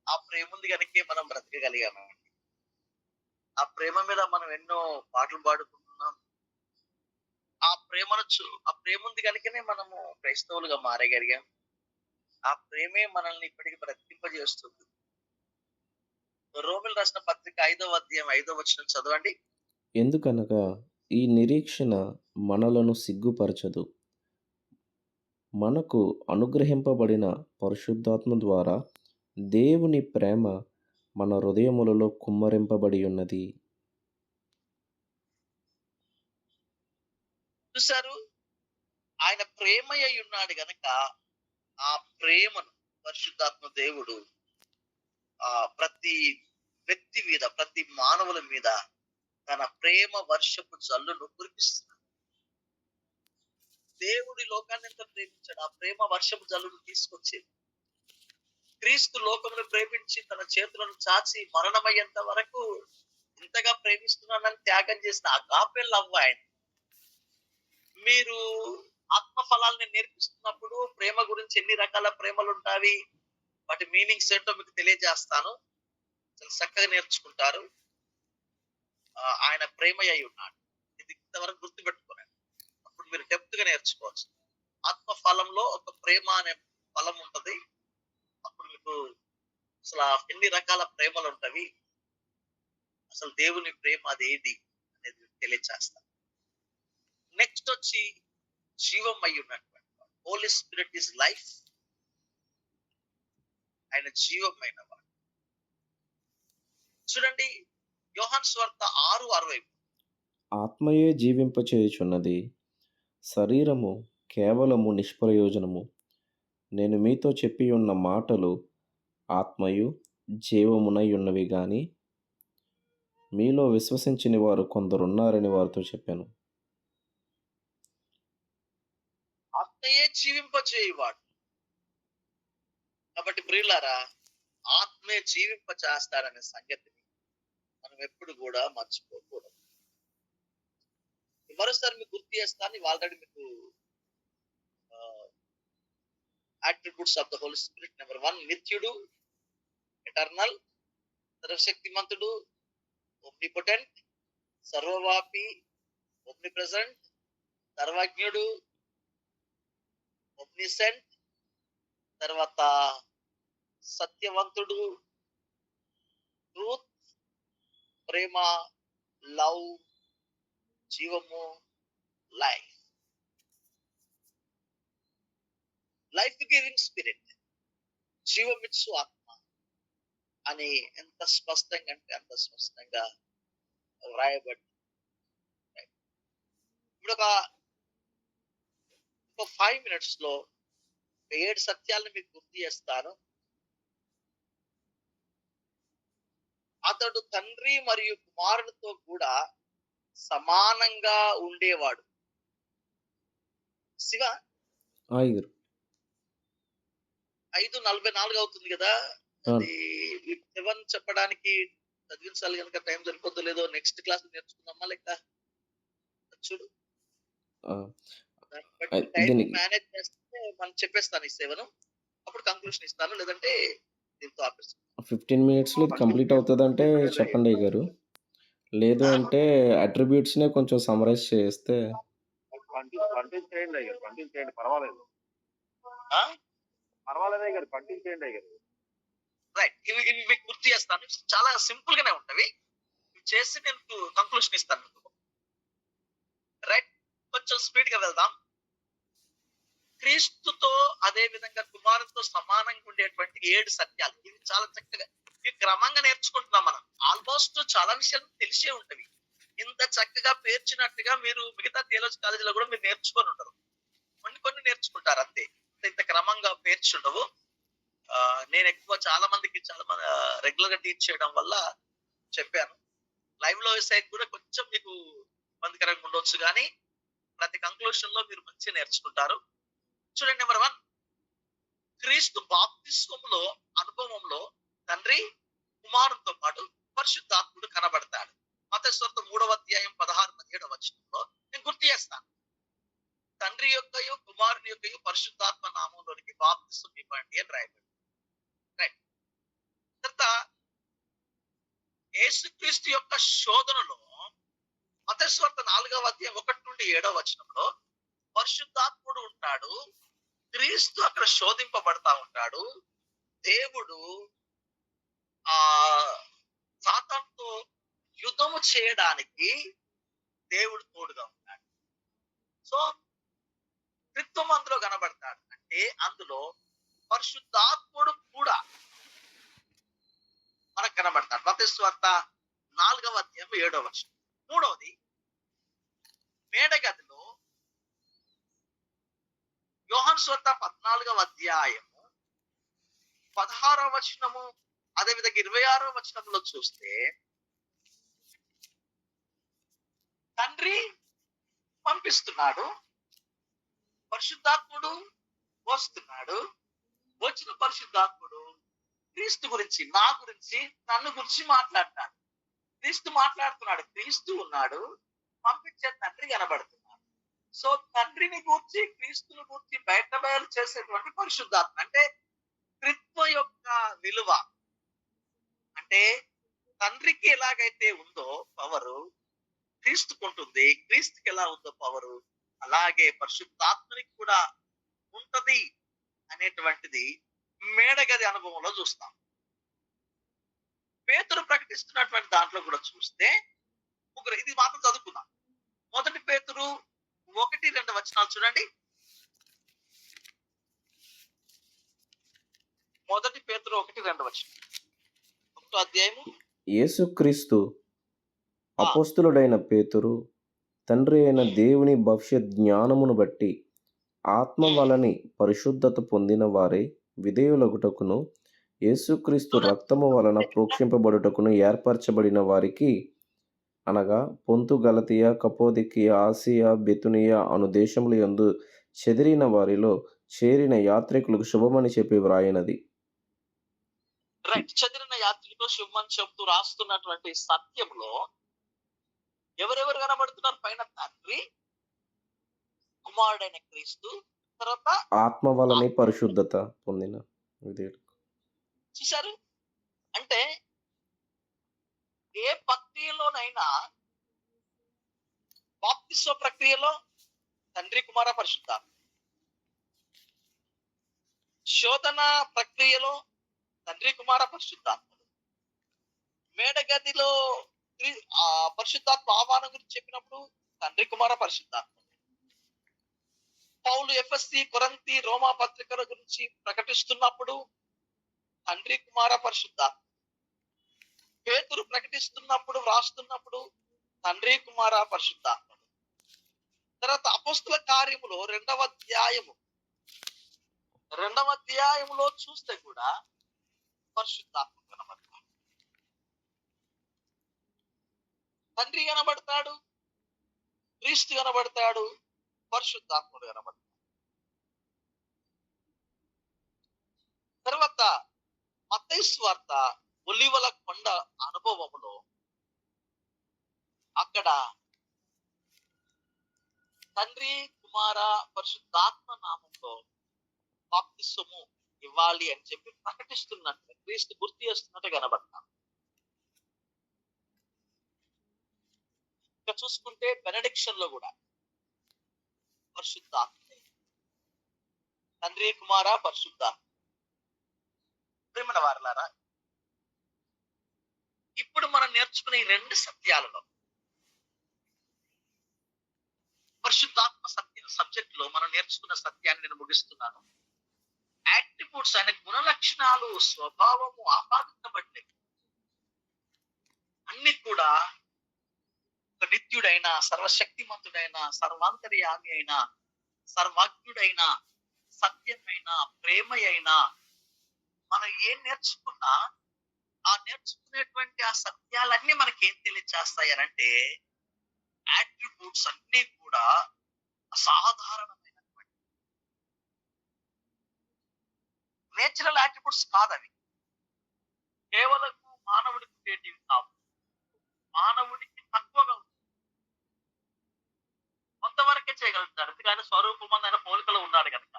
ఆ ప్రేమ ఉంది కనుకే మనం బ్రతకగలిగామండి. ఆ ప్రేమ మీద మనం ఎన్నో పాటలు పాడుకుంటున్నాం. ఆ ప్రేమ ఉంది కనుకనే మనము క్రైస్తవులుగా మారగలిగాం. ఆ ప్రేమే మనల్ని ఇప్పటికి బ్రతికింపజేస్తుంది. రోమిల్ రాసిన పత్రిక 5వ అధ్యాయం 5వ వచనం చదవండి. ఎందుకనగా ఈ నిరీక్షణ మనలను సిగ్గుపరచదు. మనకు అనుగ్రహింపబడిన పరిశుద్ధాత్మ ద్వారా దేవుని ప్రేమ మన హృదయములలో కుమ్మరింపబడి ఉన్నది. చూసారు, ఆయన ప్రేమయ్య ఉన్నాడు గనక ఆ ప్రేమను పరిశుద్ధాత్మ దేవుడు ప్రతి వ్యక్తి మీద, ప్రతి మానవుల మీద తన ప్రేమ వర్షపు జల్లును కురిపిస్తున్నాడు. దేవుడి లోకాన్ని ఎంత ప్రేమించాడు, ఆ ప్రేమ వర్షపు జల్లును తీసుకొచ్చి క్రీస్తు లోకమును ప్రేమించి తన చేతులను చాచి మరణమయ్యేంత వరకు ఇంతగా ప్రేమిస్తున్నానని త్యాగం చేసిన అగాపె లవ్ ఆయన. మీరు ఆత్మ ఫలాల్ని నేర్పిస్తున్నప్పుడు ప్రేమ గురించి ఎన్ని రకాల ప్రేమలు ఉంటాయి, వాటి మీనింగ్స్ ఏంటో మీకు తెలియజేస్తాను. చాలా చక్కగా నేర్చుకుంటారు. ఆయన ప్రేమయ్య అయి ఉన్నాడు, ఇది ఇంతవరకు గుర్తుపెట్టుకోనండి. అప్పుడు మీరు డెప్త్ గా నేర్చుకోవచ్చు. ఆత్మ ఫలంలో ఒక ప్రేమ అనే ఫలం ఉంటది. అప్పుడు మీకు అసలు ఎన్ని రకాల ప్రేమలు ఉంటవి, అసలు దేవుని ప్రేమ అదేది అనేది తెలియచేస్తాను. నెక్స్ట్ వచ్చి జీవం అయి ఉన్నటువంటి హోలీ స్పిరిట్ ఇస్ లైఫ్. ఆయన జీవమైన వాడు. చూడండి, యోహాను సువార్త 6:60. ఆత్మయే జీవింపచేయుచున్నది, శరీరము కేవలము నిష్ప్రయోజనము. నేను మీతో చెప్పి ఉన్న మాటలు ఆత్మయు జీవమునై ఉన్నవి గాని మీలో విశ్వసించని వారు కొందరున్నారని వారితో చెప్పాను. ఆత్మయే జీవింపచేయువాడు. కాబట్టి ప్రియులారా, ఆత్మే జీవింపచేస్తారనే సంగతిని మనం ఎప్పుడు కూడా మర్చిపోకూడదు. మరోసారి మీకు గుర్తు చేస్తాను. ఇవి ఆల్రెడీ మీకు attributes of the Holy Spirit. Number 1 నిత్యుడు, ఎటర్నల్, సర్వశక్తిమంతుడు, ఒమ్నిపోటెంట్, సర్వవ్యాపి, ఒమ్నిప్రెజెంట్, సర్వజ్ఞుడు, ఒమ్నిసెంట్, తర్వాత సత్యవంతుడు, ట్రూత్, ప్రేమ, లవ్, జీవము, లైఫ్. లైఫ్ గివింగ్ స్పిరిట్, జీవమిచ్చు ఆత్మ అని ఎంత స్పష్టంగా అంటే అంత స్పష్టంగా వ్రాయబడి. ఇప్పుడు ఒక 5 minutes లో 7 సత్యాలను మీకు గుర్తు చేస్తాను. అతడు తండ్రి మరియు కుమారునితో కూడా సమానంగా ఉండేవాడు. శివ 5:44 అవుతుంది కదా. అది 7 చెప్పడానికి చదివించాలి కనుక టైం సరిపోద్దో లేదో నెక్స్ట్ క్లాస్ నేర్చుకుందామా లెక్క. చూడు, టైం మేనేజ్ చేస్తే మనం చెప్పేస్తాను ఈ 7, అప్పుడు కంక్లూషన్ ఇస్తాను. లేదంటే దీంతో ఆపేస్తాను. 15 minutesలో ఇది కంప్లీట్ అవుతుందంటే చెప్పండి గారు. లేదు అంటే అట్రిబ్యూట్స్నే కొంచెం సమరైజ్ చేస్తే రైట్. ఇవి మీకు గుర్తు చేస్తాను. చాలా సింపుల్ గానే ఉంటవి. చేసి నేను కంక్లూషన్ ఇస్తాను. రైట్, కొంచెం స్పీడ్ గా వెళ్దాం. క్రీస్తుతో అదే విధంగా కుమారునితో సమానంగా ఉండేటువంటి 7 సత్యాలు. ఇవి చాలా చక్కగా ఇవి క్రమంగా నేర్చుకుంటున్నాం మనం. ఆల్మోస్ట్ చాలా విషయాలు తెలిసే ఉంటవి. ఇంత చక్కగా పేర్చినట్టుగా మీరు మిగతా థియాలజీ కాలేజీలో కూడా మీరు నేర్చుకొని ఉంటారు. కొన్ని నేర్చుకుంటారు అంతే. ఇంత క్రమంగా పేర్చుండవు. నేను ఎక్కువ చాలా మంది రెగ్యులర్ గా టీచ్ చేయడం వల్ల చెప్పాను. లైవ్ లో సైడ్ కూడా కొంచెం మీకు ఇబ్బందికరంగా ఉండొచ్చు, కానీ ప్రతి కంక్లూషన్ లో మీరు మంచిగా నేర్చుకుంటారు. చూడండి, నెంబర్ 1, క్రీస్తు బాప్తిస్మములో అనుభవంలో తండ్రి కుమారునితో పాటు పరిశుద్ధాత్ముడు కనబడతాడు. మత్తయి సువార్త 3వ అధ్యాయం 16-17 వచనంలో నేను గుర్తు చేస్తాను. తండ్రి యొక్కయు కుమారుని యొక్కయు పరిశుద్ధాత్మ నామంలోనికి బాప్తిస్మం ఇవ్వండి అని రాయబడి. రైట్. తర్వాత యేసుక్రీస్తు యొక్క శోధనలో మత్తయి సువార్త 4వ అధ్యాయం 1-7 వచనంలో పరిశుద్ధాత్ముడు ఉంటాడు. క్రీస్తు అక్కడ శోధింపబడతా ఉంటాడు. దేవుడు ఆ సాతానుతో యుద్ధము చేయడానికి దేవుడు తోడుగా ఉంటాడు. సో త్రిత్వం అందులో కనబడతాడు. అంటే అందులో పరిశుద్ధాత్ముడు కూడా మనకు కనబడతాడు. మత్తయి సువార్త 4వ అధ్యాయం 7వ వచనం. మూడవది, మేడగదిలో యోహాను సువార్త 14వ అధ్యాయము 16వ వచనము, అదేవిధంగా 26వ వచనంలో చూస్తే తండ్రి పంపిస్తున్నాడు, పరిశుద్ధాత్ముడు వస్తున్నాడు. వచ్చిన పరిశుద్ధాత్ముడు క్రీస్తు గురించి, నా గురించి, నన్ను గురించి మాట్లాడతాడు. క్రీస్తు మాట్లాడుతున్నాడు, క్రీస్తు ఉన్నాడు, పంపించే తండ్రి కనబడుతున్నాడు. సో తండ్రిని గూర్చి, క్రీస్తుని గూర్చి బయలు చేసేటువంటి పరిశుద్ధాత్మ అంటే త్రిత్వ యొక్క విలువ. అంటే తండ్రికి ఎలాగైతే ఉందో పవరు క్రీస్తుకుంటుంది, క్రీస్తుకి ఎలా ఉందో పవరు అలాగే పరిశుద్ధాత్మనికి కూడా ఉంటది అనేటువంటిది మేడగది అనుభవంలో చూస్తాం. పేతురు ప్రకటిస్తున్నటువంటి దాంట్లో కూడా చూస్తే ముగ్గురు, ఇది మాత్రం చదువుకుందాం. 1 పేతురు 1-2 వచనాలు చూడండి. 1 పేతురు 1-2 వచనం. 1వ అధ్యాయము. యేసుక్రీస్తు అపోస్తులుడైన పేతురు, తండ్రి అయిన దేవుని భవిష్యత్ జ్ఞానమును బట్టి ఆత్మ వలని పరిశుద్ధత పొందిన వారే విధేయులగుటకును, యేసుక్రీస్తు రక్తము వలన ప్రోక్షింపబడుటకును ఏర్పరచబడిన వారికి, అనగా పొంతు, గలతీయ, కపోదికియ, ఆసియా, బెతునియ అను దేశముల యందు చెదిరిన వారిలో చేరిన యాత్రికులకు శుభమని చెప్పి వ్రాయినది. రైట్. చెదిరిన యాత్రికులు శుభమని చెప్తూ రాస్తున్నటువంటి సత్యంలో ఎవరెవరు కనబడుతున్నారు? పైన తండ్రి, కుమారుడైన క్రీస్తు, తర్వాత ఆత్మ వలనే పరిశుద్ధత పొందిన విధేయులు. చూశారు? అంటే ఏ ప్రక్రియలోనైనా, బాప్తిస్మ ప్రక్రియలో తండ్రి, కుమార, పరిశుద్ధాత్మ, శోధన ప్రక్రియలో తండ్రి, కుమార, పరిశుద్ధాత్ముడు, మేడగదిలో పరిశుద్ధాత్మ ఆహ్వానం గురించి చెప్పినప్పుడు తండ్రి, కుమార, పరిశుద్ధాత్మ, పౌలు ఎఫెసీ, కొరింథీ, రోమా పత్రికల గురించి ప్రకటిస్తున్నప్పుడు తండ్రి, కుమార, పరిశుద్ధాత్మ, పేతురు ప్రకటిస్తున్నప్పుడు, వ్రాస్తున్నప్పుడు తండ్రి, కుమార, పరిశుద్ధాత్ముడు. తర్వాత అపోస్తుల కార్యములో 2వ అధ్యాయములో చూస్తే కూడా పరిశుద్ధాత్మ కనబడతాడు. తండ్రి కనబడతాడు, క్రీస్తు కనబడతాడు, పరిశుద్ధాత్ముడు కనబడతాడు. తర్వాత మత్తయి సువార్త ఒలీవల కొండ అనుభవములో అక్కడ తండ్రి, కుమార, పరిశుద్ధాత్మ నామంలో బాప్తిస్మము ఇవ్వాలి అని చెప్పి ప్రకటిస్తున్నట్టు, క్రీస్తు గుర్తు చేస్తున్నట్టు కనబడతాం. ఇంకా చూసుకుంటే బెనడిక్షన్ లో కూడా పరిశుద్ధాత్మ, తండ్రి, కుమార, పరిశుద్ధాత్మ. ప్రేమల వారలారా, ఇప్పుడు మనం నేర్చుకునే ఈ 2 సత్యాలలో పరిశుద్ధాత్మ సబ్జెక్ట్ లో మనం నేర్చుకున్న సత్యాన్ని నేను ముగిస్తున్నాను. యాట్రిబ్యూట్స్, ఆయన గుణ లక్షణాలు, స్వభావము ఆపాదించబడ్డాయి. అన్ని కూడా ఒక నిత్యుడైన, సర్వశక్తిమంతుడైన, సర్వాంతర్యామి అయిన, సర్వజ్ఞుడైన సత్యమైన, ప్రేమ అయినా, మనం ఏం నేర్చుకున్నా ఆ నేర్చుకునేటువంటి ఆ సత్యాలన్నీ మనకి ఏం తెలియచేస్తాయి అని అంటే యాట్రిబ్యూట్స్ అన్ని కూడా అసాధారణమైనటువంటి నేచురల్ యాట్రిబ్యూట్స్ కాదవి. కేవలం మానవుడికి ఉండేటివి కావు. మానవుడికి తక్కువగా ఉంటుంది. కొంతవరకే చేయగలుగుతాడు. ఎందుకంటే స్వరూపమైన పోలికలో ఉన్నాడు కనుక.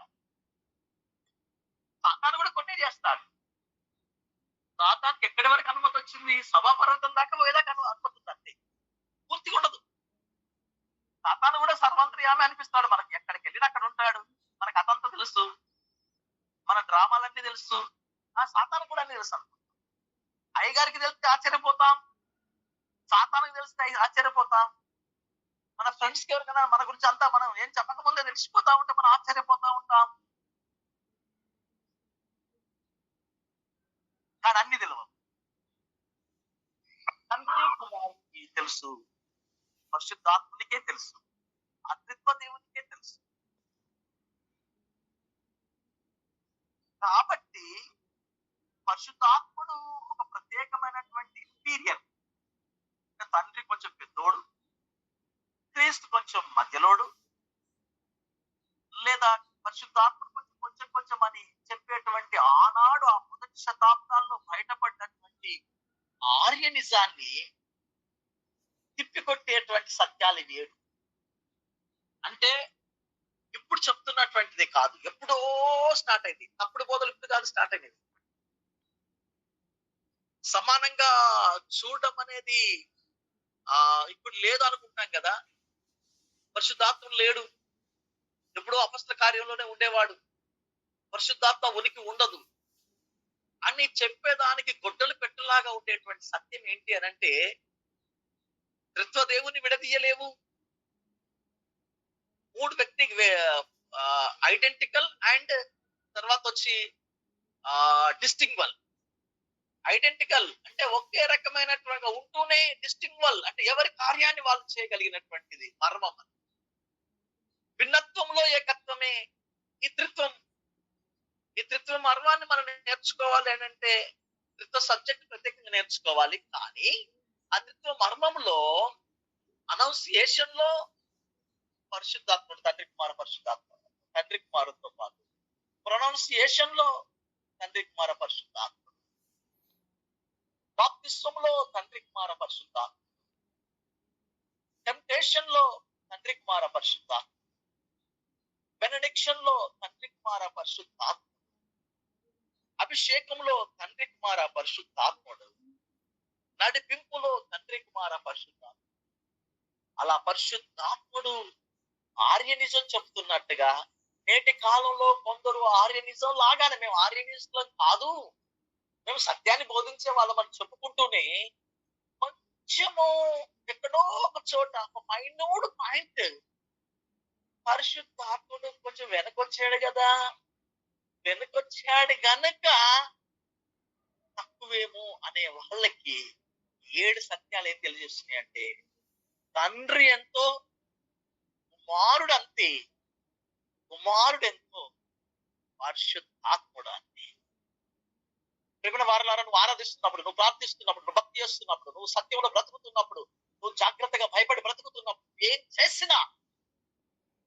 సాతాను కూడా కొన్నే చేస్తాడు. సాతానికి ఎక్కడి వరకు అనుమతి వచ్చింది? సభాపర్వతం దాకా పోయేదాకా అనుమతి ఉంది అంతే. పూర్తిగా ఉండదు. సాతాను కూడా సర్వాంతర్యామి అనిపిస్తాడు మనకి. ఎక్కడికి వెళ్ళినా అక్కడ ఉంటాడు. మనకు అతంతా తెలుసు. మన డ్రామాలన్నీ తెలుసు. ఆ సాతాను కూడా అన్ని తెలుసు. అయ్యగారికి తెలిస్తే ఆశ్చర్యపోతాం. సాతానికి తెలిస్తే ఆశ్చర్యపోతాం. మన ఫ్రెండ్స్ కి ఎవరికైనా మన గురించి అంతా మనం ఏం చెప్పకముందే తెలిసిపోతా ఉంటే మనం ఆశ్చర్యపోతా ఉంటాం. కానీ అన్ని తెలియదు. తండ్రి కుమారునికి తెలుసు, పరిశుద్ధాత్మునికే తెలుసు, అద్విత్వ దేవునికే తెలుసు. కాబట్టి పరిశుద్ధాత్ముడు ఒక ప్రత్యేకమైనటువంటి ఇంటీరియర్. తండ్రి కొంచెం పెద్దోడు, క్రీస్తు కొంచెం మధ్యలోడు, లేదా పరిశుద్ధాత్ముడు కొంచెం కొంచెం కొంచెం అని చెప్పేటువంటి ఆనాడు ఆ మొదటి శతాబ్దాల్లో బయటపడినటువంటి ఆర్యనిజాన్ని తిప్పికొట్టేటువంటి సత్యాలు ఇవి ఏడు. అంటే ఇప్పుడు చెప్తున్నటువంటిది కాదు, ఎప్పుడో స్టార్ట్ అయింది. తప్పుడు బోధలు ఇప్పుడు కాదు స్టార్ట్ అయినది. సమానంగా చూడడం అనేది ఇప్పుడు లేదు అనుకుంటాం కదా. పరిశుద్ధాత్మ లేడు, ఎప్పుడో అపొస్తల కార్యంలోనే ఉండేవాడు, పరిశుద్ధాత్మ ఉనికి ఉండదు అని చెప్పేదానికి గొడ్డలు పెట్టలాగా ఉండేటువంటి సత్యం ఏంటి అని అంటే త్రిత్వ దేవుని విడదీయలేవు. మూడు వ్యక్తి ఐడెంటికల్ అండ్ తర్వాత వచ్చి డిస్టింగ్వల్. ఐడెంటికల్ అంటే ఒకే రకమైనటువంటి ఉంటూనే డిస్టింగ్వల్ అంటే ఎవరి కార్యాన్ని వాళ్ళు చేయగలిగినటువంటిది మర్మం. భిన్నత్వంలో ఏకత్వమే ఈ త్రిత్వం. ఈ త్రిత్వ మర్మాన్ని మనం నేర్చుకోవాలి అని అంటే త్రిత్వ సబ్జెక్ట్ ప్రత్యేకంగా నేర్చుకోవాలి. కానీ ఆ త్రిత్వ మర్మంలో అనౌన్సియేషన్ లో పరిశుద్ధాత్ముడు తండ్రి కుమార పరిశుద్ధాత్మ, తండ్రి కుమారుతో పాటు ప్రొనౌన్సియేషన్ లో తండ్రి కుమార పరిశుద్ధాత్మ, బాప్తిస్వంలో తండ్రి కుమార పరిశుద్ధాత్మ, టెంప్టేషన్ లో తండ్రి కుమార పరిశుద్ధాత్మ, బెనడిక్షన్ లో తండ్రి కుమార పరిశుద్ధాత్మ, అభిషేకంలో తండ్రి కుమార పరిశుద్ధాత్ముడు, నడిపింపులో తండ్రి కుమార పరిశుద్ధాత్మ. అలా పరిశుద్ధాత్ముడు ఆర్యనిజం చెప్తున్నట్టుగా నేటి కాలంలో కొందరు ఆర్యనిజం లాగానే మేము ఆర్యనిజం కాదు, మేము సత్యాన్ని బోధించే వాళ్ళం అని చెప్పుకుంటూనే కొంచెము ఎక్కడో ఒక చోట ఒక మైనూడు పాయింట్ పరిశుద్ధాత్ముడు కొంచెం వెనకొచ్చాడు కదా, వెనకొచ్చాడు గనక తక్కువేమో అనే వాళ్ళకి 7 సత్యాలు ఏం తెలియజేస్తున్నాయి అంటే తండ్రి ఎంతో కుమారుడు అంతే, కుమారుడు ఎంతో పరిశుద్ధాత్ముడు అంతే. ప్రేమ వారలారా, నువ్వు ఆరాధిస్తున్నప్పుడు, నువ్వు ప్రార్థిస్తున్నప్పుడు, నువ్వు భక్తి చేస్తున్నప్పుడు, నువ్వు సత్యంలో బ్రతుకుతున్నప్పుడు, నువ్వు జాగ్రత్తగా భయపడి బ్రతుకుతున్నప్పుడు, ఏం చేసినా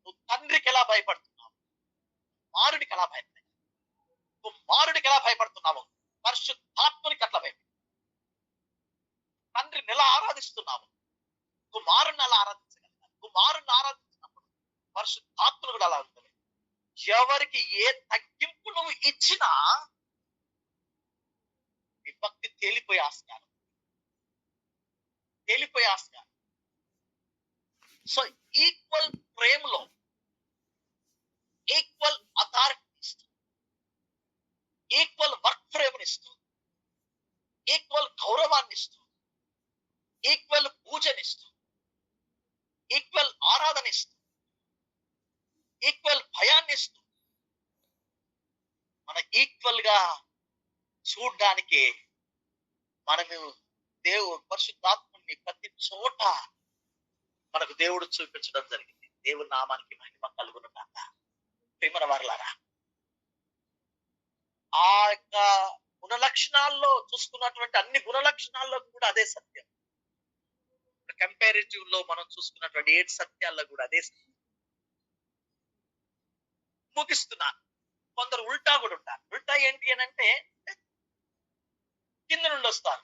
నువ్వు తండ్రికి ఎలా భయపడుతున్నావు, కుమారుడికి ఎలా భయపడుతున్నావు, కుమారుడికి ఎలా భయపడుతున్నావు, పరిశుద్ధాత్మునికి అట్లా భయపడు. తండ్రిని ఎలా ఆరాధిస్తున్నావు, కుమారుని అలా ఆరాధించగలుగుతావు. కుమారుని ఆరాధించినప్పుడు పరిశుద్ధాత్ములు కూడా అలా ఉంటుంది. ఎవరికి ఏ తగ్గింపు నువ్వు ఇచ్చినా విభక్తి తేలిపోయే ఆస్కారం, తేలిపోయే ఆస్కారం. సో ఈక్వల్ ప్రేమలో ఈక్వల్ అథారిటీ ఇస్తూ, ఈక్వల్ వర్క్ ఫ్రేమ్ ఇస్తూ, ఈక్వల్ గౌరవాన్ని ఇస్తూ, ఈక్వల్ పూజనిస్తూ, ఈక్వల్ ఆరాధన ఇస్తూ, ఈక్వల్ భయాన్ని ఇస్తూ, మన ఈక్వల్ గా చూడ్డానికి మనము దేవుడు పరిశుద్ధాత్ముని ప్రతి చోట మనకు దేవుడు చూపించడం జరిగింది. దేవుని నామానికి మహిమ కలుగును గాక. ప్రియమైన వారలారా, ఆ యొక్క గుణ లక్షణాల్లో చూసుకున్నటువంటి అన్ని గుణ లక్షణాల్లో కూడా అదే సత్యం. కంపారిటివ్ లో మనం చూసుకున్నటువంటి 7 సత్యాల్లో కూడా అదే సత్యం. ముగిస్తున్నాను. కొందరు ఉల్టా కూడా ఉంటారు. ఉల్టా ఏంటి అని అంటే కింద నుండి వస్తారు.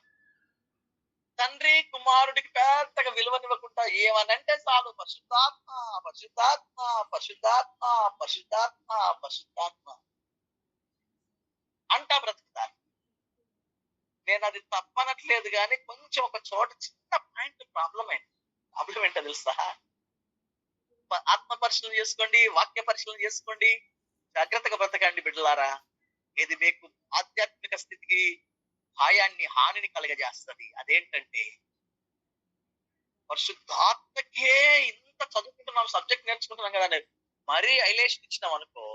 తండ్రి కుమారుడికి పెద్దగా విలువనివ్వకుండా ఏమనంటే చాలు పరిశుద్ధాత్మ పరిశుద్ధాత్మ పరిశుద్ధాత్మ పరిశుద్ధాత్మ పరిశుద్ధాత్మ అంటా బ్రతుకుతారు. నేను అది తప్పనట్లేదు కానీ కొంచెం ఒక చోట చిన్న పాయింట్ ప్రాబ్లం ఏంటో తెలుసా? ఆత్మ పరిశీలన చేసుకోండి, వాక్య పరిశీలన చేసుకోండి, జాగ్రత్తగా బ్రతకండి బిడ్డలారా. ఇది మీకు ఆధ్యాత్మిక స్థితికి హానిని కలగజేస్తుంది. అదేంటంటే పరిశుద్ధాత్మకే ఇంత చదువుకుంటున్నాం, సబ్జెక్ట్ నేర్చుకుంటున్నాం కదా, మరీ హైలైషన్ ఇచ్చినాం అనుకో,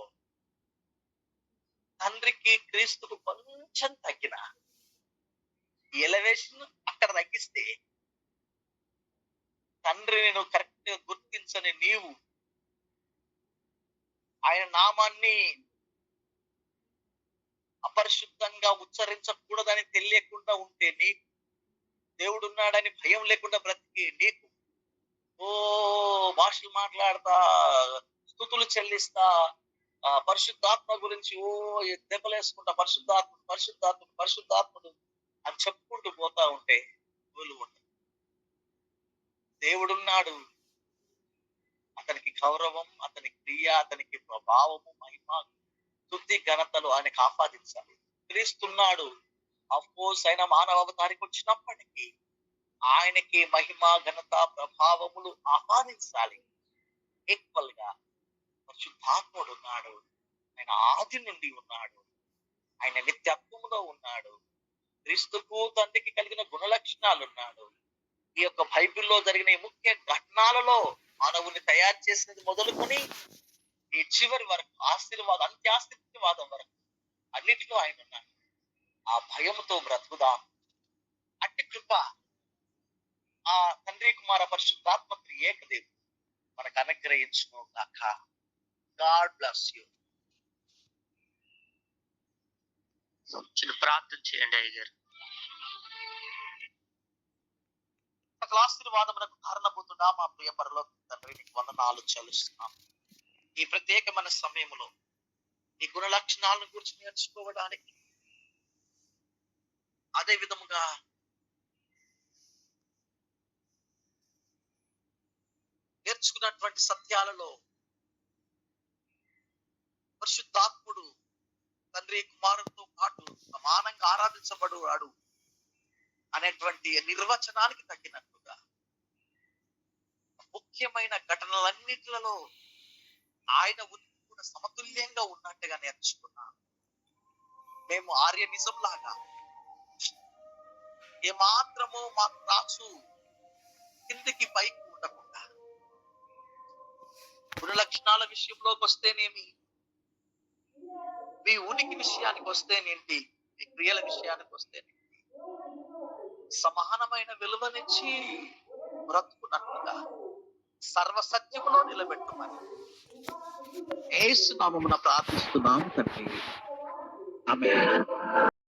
తండ్రికి క్రీస్తుకు కొంచెం తగ్గిన ఎలివేషన్ అక్కడ తగ్గిస్తే తండ్రిని నువ్వు కరెక్ట్ గా గుర్తించని నీవు ఆయన నామాన్ని అపరిశుద్ధంగా ఉచ్చరించకూడదని తెలియకుండా ఉంటే నీకు, దేవుడున్నాడని భయం లేకుండా బ్రతికి నీకు, భాషలు మాట్లాడతా స్తుతులు చెల్లిస్తా పరిశుద్ధాత్మ గురించి దెబ్బలేసుకుంటా పరిశుద్ధాత్మ పరిశుద్ధాత్మ పరిశుద్ధాత్ముడు అని చెప్పుకుంటూ పోతా ఉంటే దేవుడున్నాడు, అతనికి గౌరవం, అతనికి క్రియ, అతనికి ప్రభావము, మహిమ, స్తుతి, ఘనతలు ఆయనకు ఆపాదించాలి. క్రీస్తున్నాడు, ఆఫ్ కోర్స్ ఆయన మానవ అవతారికి వచ్చినప్పటికీ ఆయనకి మహిమ, ఘనత, ప్రభావములు ఆపాదించాలి. ఈక్వల్ గా పరిశుద్ధాత్ముడు ఉన్నాడు, ఆయన ఆది నుండి ఉన్నాడు, ఆయన నిత్యత్వములో ఉన్నాడు, క్రీస్తుకు తండ్రికి కలిగిన గుణ లక్షణాలు ఉన్నాడు. ఈ యొక్క బైబిల్లో జరిగిన ఈ ముఖ్య ఘటనలలో మానవుని తయారు చేసినది మొదలుకొని ఈ చివరి వరకు అంత్యాస్తివాదం వరకు అన్నిటిలో ఆయన ఉన్నాడు. ఆ భయముతో బ్రతుకుదాం. అట్టి కృప ఆ తండ్రి కుమార పరిశుద్ధాత్మ ఏకదేవుడు మనకు అనుగ్రహించును గాక. God bless you. చిన్న ప్రార్థన చేయండి అయ్యగారు. ఆశీర్వాదములకు కారణభూతుడా మా ప్రియ పరలోక తండ్రి, నీకు వందనాలు చెల్లిస్తున్నాం. ఈ ప్రత్యేకమైన సమయంలో ఈ గుణ లక్షణాలను గురించి నేర్చుకోవడానికి, అదే విధముగా నేర్చుకున్నటువంటి సత్యాలలో పరిశుద్ధాత్ముడు తండ్రి కుమారుడితో పాటు సమానంగా ఆరాధించబడువాడు అనేటువంటి నిర్వచనానికి తగ్గినట్టుగా ముఖ్యమైన ఘటనలన్నిటిలో ఆయన ఉనికి కూడా సమతుల్యంగా ఉన్నట్టుగా నేర్చుకున్నాం. మేము ఆర్యనిజం లాగా ఏమాత్రము మా త్రాసు కిందికి పైకి ఉండకుండా, గుణ లక్షణాల విషయంలోకి వస్తేనేమి, మీ ఉనికి విషయానికి వస్తేనేంటి, మీ క్రియల విషయానికి వస్తేనేంటి, సమానమైన విలువనిచ్చి బ్రతుకున్నట్లుగా సర్వసత్యములో నిలబెట్టమని యేసు నామమున ప్రార్థిస్తున్నాం తండ్రి. ఆమేన్.